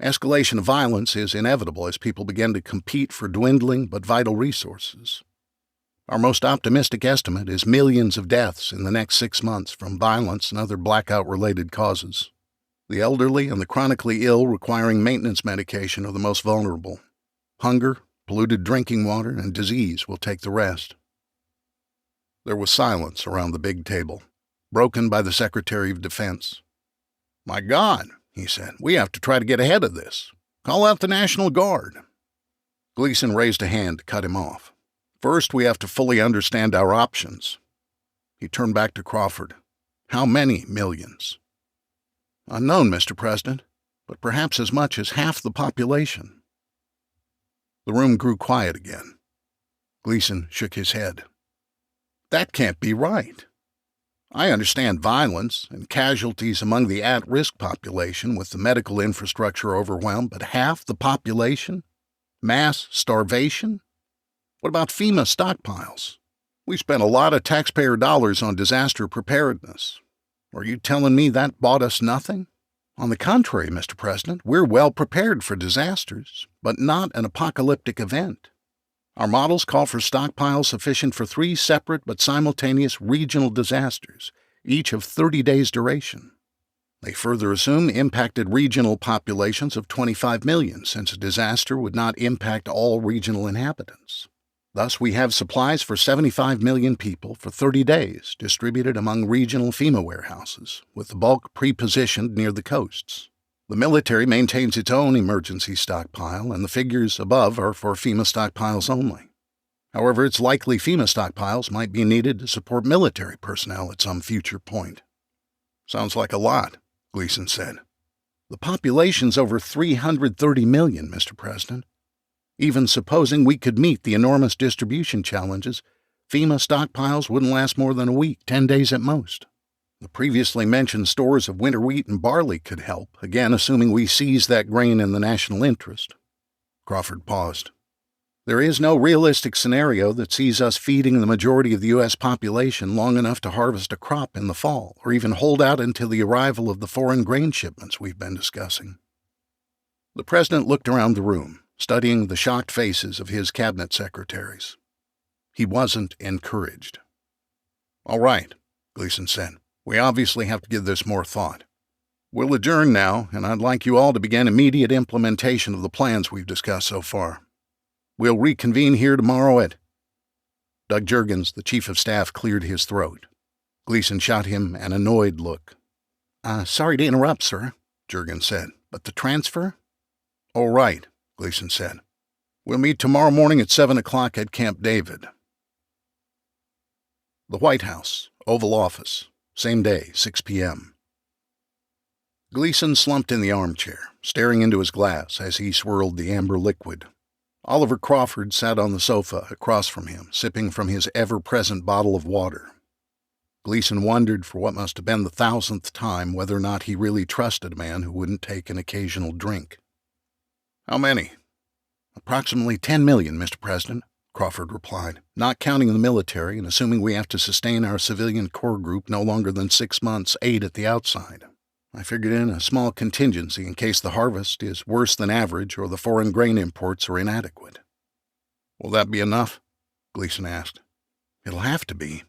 Escalation of violence is inevitable as people begin to compete for dwindling but vital resources. Our most optimistic estimate is millions of deaths in the next 6 months from violence and other blackout-related causes. The elderly and the chronically ill requiring maintenance medication are the most vulnerable. Hunger, polluted drinking water, and disease will take the rest. There was silence around the big table, broken by the Secretary of Defense. "My God," he said, "we have to try to get ahead of this. Call out the National Guard." Gleason raised a hand to cut him off. "First, we have to fully understand our options." He turned back to Crawford. "How many millions?" "Unknown, Mr. President, but perhaps as much as half the population." The room grew quiet again. Gleason shook his head. "That can't be right. I understand violence and casualties among the at-risk population with the medical infrastructure overwhelmed, but half the population? Mass starvation? What about FEMA stockpiles? We spent a lot of taxpayer dollars on disaster preparedness. Are you telling me that bought us nothing? On the contrary, Mr. President, we're well prepared for disasters, but not an apocalyptic event. Our models call for stockpiles sufficient for 3 separate but simultaneous regional disasters, each of 30 days' duration. They further assume impacted regional populations of 25 million, since a disaster would not impact all regional inhabitants. Thus, we have supplies for 75 million people for 30 days, distributed among regional FEMA warehouses, with the bulk pre-positioned near the coasts. The military maintains its own emergency stockpile, and the figures above are for FEMA stockpiles only. However, it's likely FEMA stockpiles might be needed to support military personnel at some future point. "Sounds like a lot," Gleason said. "The population's over 330 million, Mr. President. Even supposing we could meet the enormous distribution challenges, FEMA stockpiles wouldn't last more than a week, 10 days at most. The previously mentioned stores of winter wheat and barley could help, again assuming we seize that grain in the national interest." Crawford paused. "There is no realistic scenario that sees us feeding the majority of the U.S. population long enough to harvest a crop in the fall, or even hold out until the arrival of the foreign grain shipments we've been discussing." The President looked around the room, studying the shocked faces of his cabinet secretaries. He wasn't encouraged. "All right," Gleason said. "We obviously have to give this more thought. We'll adjourn now, and I'd like you all to begin immediate implementation of the plans we've discussed so far. We'll reconvene here tomorrow at—" Doug Juergens, the Chief of Staff, cleared his throat. Gleason shot him an annoyed look. Sorry to interrupt, sir," Juergens said, "but the transfer?" "All right," Gleason said. "We'll meet tomorrow morning at 7 o'clock at Camp David." The White House, Oval Office. Same day, 6 p.m. Gleason slumped in the armchair, staring into his glass as he swirled the amber liquid. Oliver Crawford sat on the sofa across from him, sipping from his ever-present bottle of water. Gleason wondered for what must have been the 1,000th time whether or not he really trusted a man who wouldn't take an occasional drink. "How many?" "Approximately 10 million, Mr. President," Crawford replied, "not counting the military and assuming we have to sustain our civilian core group no longer than 6 months, 8 at the outside. I figured in a small contingency in case the harvest is worse than average or the foreign grain imports are inadequate." "Will that be enough?" Gleason asked. "It'll have to be.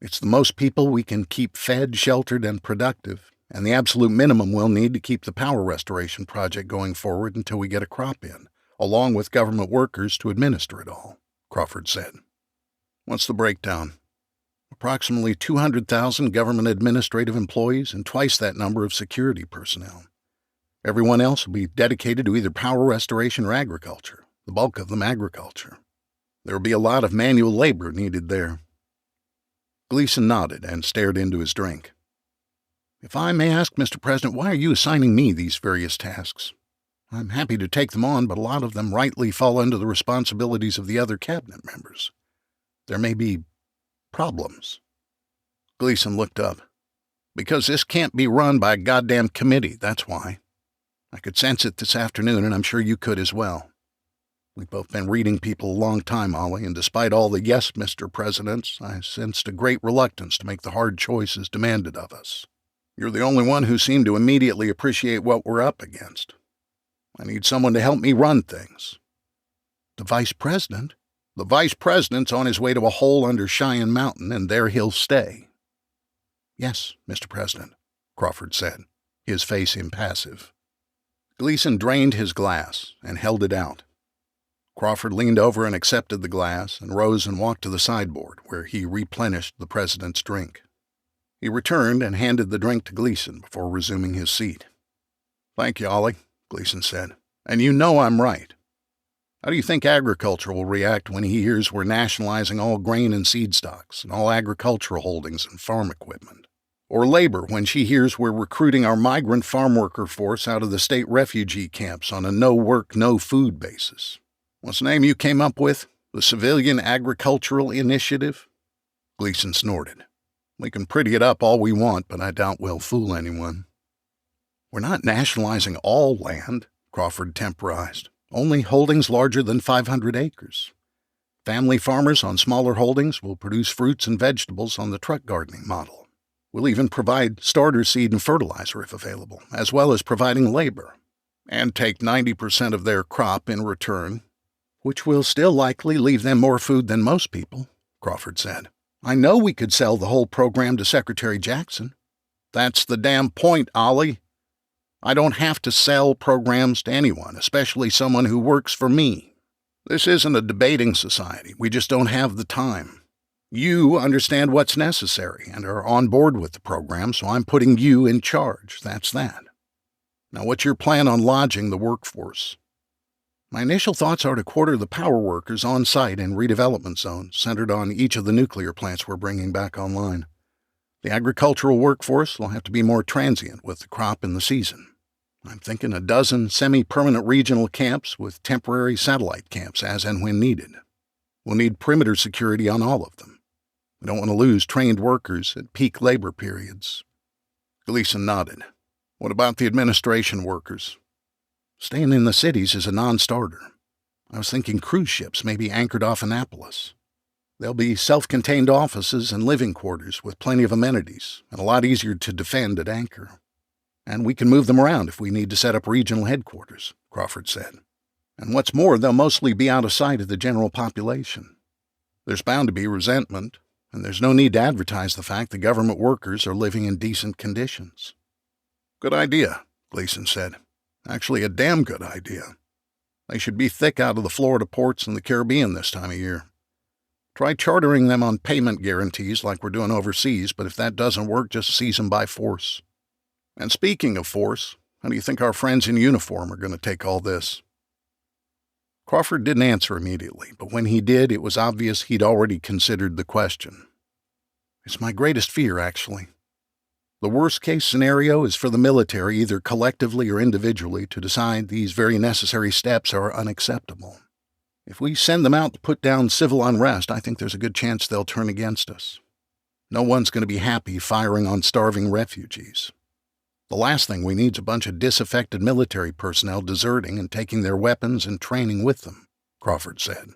It's the most people we can keep fed, sheltered, and productive, and the absolute minimum we'll need to keep the power restoration project going forward until we get a crop in, along with government workers to administer it all," Crawford said. "What's the breakdown?" "Approximately 200,000 government administrative employees and twice that number of security personnel. Everyone else will be dedicated to either power restoration or agriculture, the bulk of them agriculture. There will be a lot of manual labor needed there." Gleason nodded and stared into his drink. "If I may ask, Mr. President, why are you assigning me these various tasks? I'm happy to take them on, but a lot of them rightly fall under the responsibilities of the other cabinet members. There may be problems." Gleason looked up. "Because this can't be run by a goddamn committee, that's why. I could sense it this afternoon, and I'm sure you could as well. We've both been reading people a long time, Ollie, and despite all the yes, Mr. Presidents, I sensed a great reluctance to make the hard choices demanded of us. You're the only one who seemed to immediately appreciate what we're up against. I need someone to help me run things." "The Vice President?" The vice president's on his way to a hole under Cheyenne Mountain, and there he'll stay." "Yes, Mr. President," Crawford said, his face impassive. Gleason drained his glass and held it out. Crawford leaned over and accepted the glass and rose and walked to the sideboard, where he replenished the president's drink. He returned and handed the drink to Gleason before resuming his seat. "Thank you, Ollie," Gleason said. "And you know I'm right. How do you think agriculture will react when he hears we're nationalizing all grain and seed stocks and all agricultural holdings and farm equipment? Or labor when she hears we're recruiting our migrant farm worker force out of the state refugee camps on a no-work, no-food basis? What's the name you came up with? The Civilian Agricultural Initiative?" Gleason snorted. "We can pretty it up all we want, but I doubt we'll fool anyone." "We're not nationalizing all land," Crawford temporized. "Only holdings larger than 500 acres. Family farmers on smaller holdings will produce fruits and vegetables on the truck gardening model. We'll even provide starter seed and fertilizer if available, as well as providing labor, and take 90% of their crop in return, which will still likely leave them more food than most people," Crawford said. "I know we could sell the whole program to Secretary Jackson." "That's the damn point, Ollie. I don't have to sell programs to anyone, especially someone who works for me. This isn't a debating society. We just don't have the time. You understand what's necessary and are on board with the program, so I'm putting you in charge. That's that. Now, what's your plan on lodging the workforce?" "My initial thoughts are to quarter the power workers on site in redevelopment zones centered on each of the nuclear plants we're bringing back online. The agricultural workforce will have to be more transient with the crop in the season. I'm thinking a dozen semi-permanent regional camps with temporary satellite camps as and when needed. We'll need perimeter security on all of them. We don't want to lose trained workers at peak labor periods." Gleason nodded. "What about the administration workers?" "Staying in the cities is a non-starter. I was thinking cruise ships may be anchored off Annapolis. There'll be self-contained offices and living quarters with plenty of amenities and a lot easier to defend at anchor. And we can move them around if we need to set up regional headquarters," Crawford said. "And what's more, they'll mostly be out of sight of the general population. There's bound to be resentment, and there's no need to advertise the fact that government workers are living in decent conditions." "Good idea," Gleason said. "Actually, a damn good idea. They should be thick out of the Florida ports and the Caribbean this time of year. Try chartering them on payment guarantees like we're doing overseas, but if that doesn't work, just seize them by force. And speaking of force, how do you think our friends in uniform are going to take all this?" Crawford didn't answer immediately, but when he did, it was obvious he'd already considered the question. "It's my greatest fear, actually. The worst-case scenario is for the military, either collectively or individually, to decide these very necessary steps are unacceptable. If we send them out to put down civil unrest, I think there's a good chance they'll turn against us. No one's going to be happy firing on starving refugees. The last thing we need is a bunch of disaffected military personnel deserting and taking their weapons and training with them," Crawford said.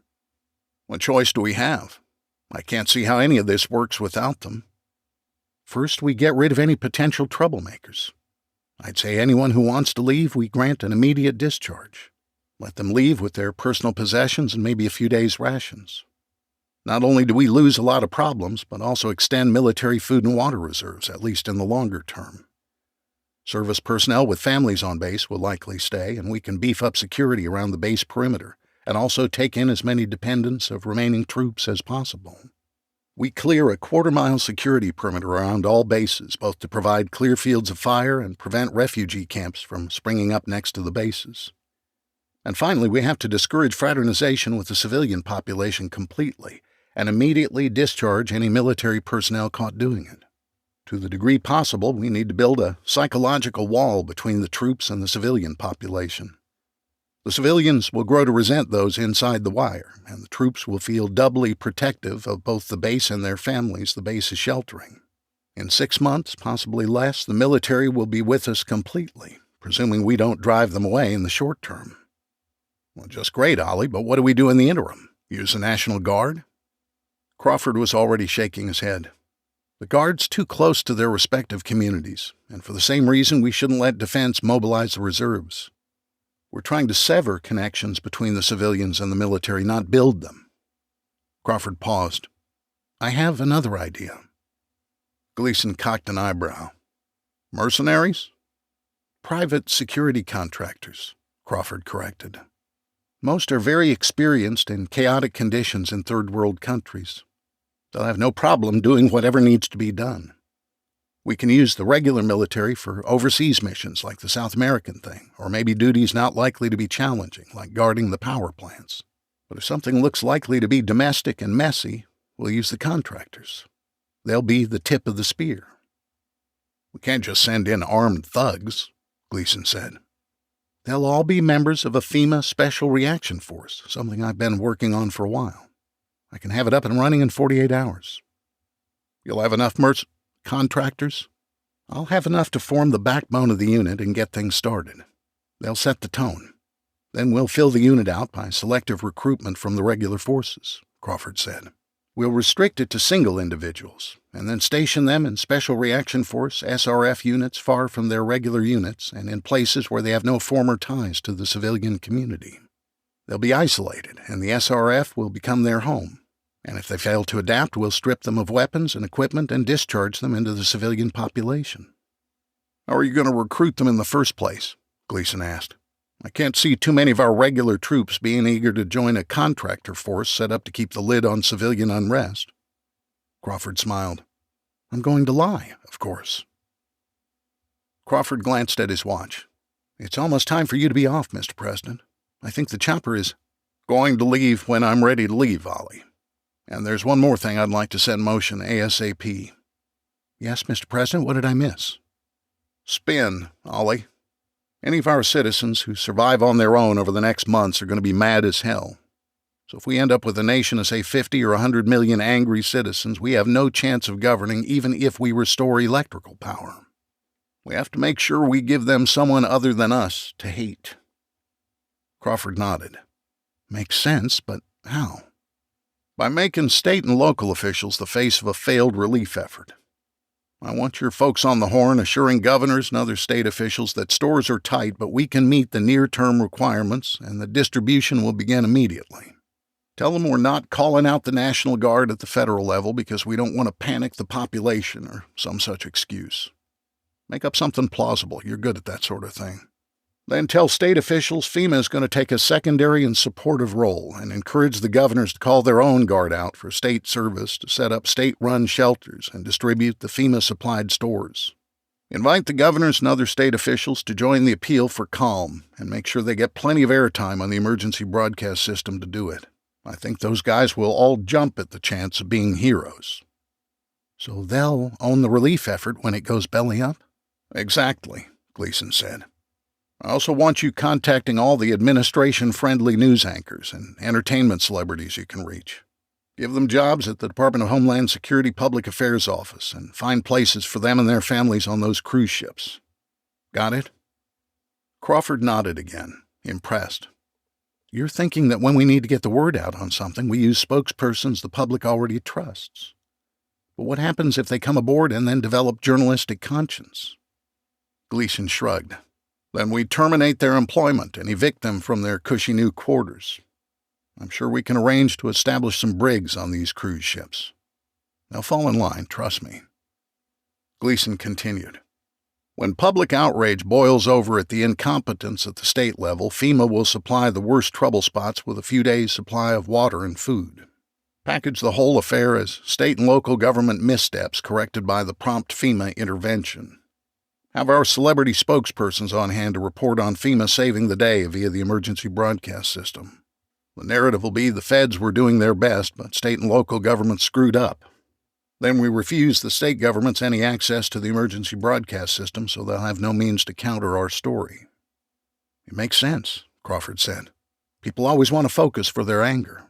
"What choice do we have? I can't see how any of this works without them. First, we get rid of any potential troublemakers. I'd say anyone who wants to leave, we grant an immediate discharge. Let them leave with their personal possessions and maybe a few days' rations. Not only do we lose a lot of problems, but also extend military food and water reserves, at least in the longer term. Service personnel with families on base will likely stay, and we can beef up security around the base perimeter and also take in as many dependents of remaining troops as possible. We clear a quarter-mile security perimeter around all bases, both to provide clear fields of fire and prevent refugee camps from springing up next to the bases. And finally, we have to discourage fraternization with the civilian population completely and immediately discharge any military personnel caught doing it. To the degree possible, we need to build a psychological wall between the troops and the civilian population. The civilians will grow to resent those inside the wire, and the troops will feel doubly protective of both the base and their families the base is sheltering. In 6 months, possibly less, the military will be with us completely, presuming we don't drive them away in the short term." "Well, just great, Ollie, but what do we do in the interim? Use the National Guard?" Crawford was already shaking his head. "The Guard's too close to their respective communities, and for the same reason we shouldn't let defense mobilize the reserves. We're trying to sever connections between the civilians and the military, not build them. Crawford paused. I have another idea. Gleason cocked an eyebrow. Mercenaries? Private security contractors, Crawford corrected. Most are very experienced in chaotic conditions in third world countries. They'll have no problem doing whatever needs to be done. We can use the regular military for overseas missions like the South American thing, or maybe duties not likely to be challenging, like guarding the power plants. But if something looks likely to be domestic and messy, we'll use the contractors. They'll be the tip of the spear. We can't just send in armed thugs, Gleason said. They'll all be members of a FEMA Special Reaction Force, something I've been working on for a while. I can have it up and running in 48 hours. You'll have enough contractors? I'll have enough to form the backbone of the unit and get things started. They'll set the tone. Then we'll fill the unit out by selective recruitment from the regular forces, Crawford said. We'll restrict it to single individuals, and then station them in Special Reaction Force SRF units far from their regular units and in places where they have no former ties to the civilian community. They'll be isolated, and the SRF will become their home. And if they fail to adapt, we'll strip them of weapons and equipment and discharge them into the civilian population. How are you going to recruit them in the first place? Gleason asked. I can't see too many of our regular troops being eager to join a contractor force set up to keep the lid on civilian unrest. Crawford smiled. I'm going to lie, of course. Crawford glanced at his watch. It's almost time for you to be off, Mr. President. I think the chopper is going to leave when I'm ready to leave, Ollie. And there's one more thing I'd like to set in motion ASAP. Yes, Mr. President, what did I miss? Spin, Ollie. Any of our citizens who survive on their own over the next months are going to be mad as hell. So if we end up with a nation of, say, 50 or 100 million angry citizens, we have no chance of governing even if we restore electrical power. We have to make sure we give them someone other than us to hate. Crawford nodded. Makes sense, but how? By making state and local officials the face of a failed relief effort. I want your folks on the horn assuring governors and other state officials that stores are tight, but we can meet the near-term requirements and the distribution will begin immediately. Tell them we're not calling out the National Guard at the federal level because we don't want to panic the population or some such excuse. Make up something plausible. You're good at that sort of thing. Then tell state officials FEMA is going to take a secondary and supportive role and encourage the governors to call their own guard out for state service to set up state-run shelters and distribute the FEMA-supplied stores. Invite the governors and other state officials to join the appeal for calm and make sure they get plenty of airtime on the emergency broadcast system to do it. I think those guys will all jump at the chance of being heroes. So they'll own the relief effort when it goes belly up? Exactly, Gleason said. I also want you contacting all the administration-friendly news anchors and entertainment celebrities you can reach. Give them jobs at the Department of Homeland Security Public Affairs Office and find places for them and their families on those cruise ships. Got it? Crawford nodded again, impressed. You're thinking that when we need to get the word out on something, we use spokespersons the public already trusts. But what happens if they come aboard and then develop journalistic conscience? Gleason shrugged. Then we terminate their employment and evict them from their cushy new quarters. I'm sure we can arrange to establish some brigs on these cruise ships. They'll fall in line, trust me. Gleason continued. When public outrage boils over at the incompetence at the state level, FEMA will supply the worst trouble spots with a few days' supply of water and food. Package the whole affair as state and local government missteps corrected by the prompt FEMA intervention. Have our celebrity spokespersons on hand to report on FEMA saving the day via the emergency broadcast system. The narrative will be the feds were doing their best, but state and local governments screwed up. Then we refuse the state governments any access to the emergency broadcast system so they'll have no means to counter our story. It makes sense, Crawford said. People always want to focus for their anger.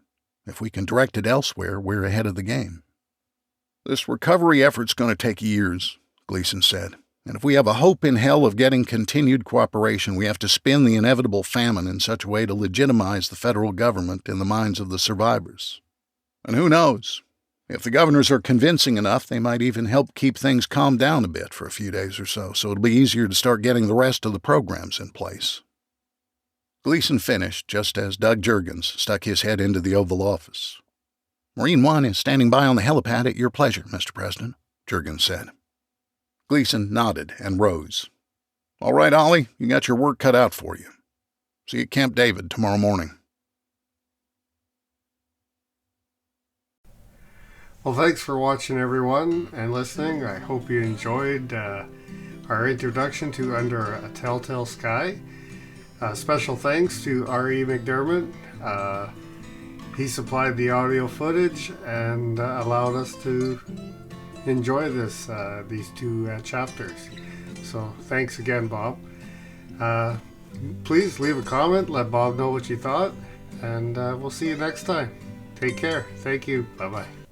If we can direct it elsewhere, we're ahead of the game. This recovery effort's going to take years, Gleason said. And if we have a hope in hell of getting continued cooperation, we have to spin the inevitable famine in such a way to legitimize the federal government in the minds of the survivors. And who knows? If the governors are convincing enough, they might even help keep things calmed down a bit for a few days or so it'll be easier to start getting the rest of the programs in place. Gleason finished just as Doug Juergens stuck his head into the Oval Office. Marine One is standing by on the helipad at your pleasure, Mr. President, Jurgens said. Gleason nodded and rose. All right, Ollie, you got your work cut out for you. See you at Camp David tomorrow morning. Well, thanks for watching, everyone, and listening. I hope you enjoyed our introduction to Under a Telltale Sky. Special thanks to R.E.McDermott. He supplied the audio footage and allowed us to enjoy these two chapters. So thanks again, Bob. Please leave a comment, let Bob know what you thought, and we'll see you next time. Take care. Thank you. Bye-bye.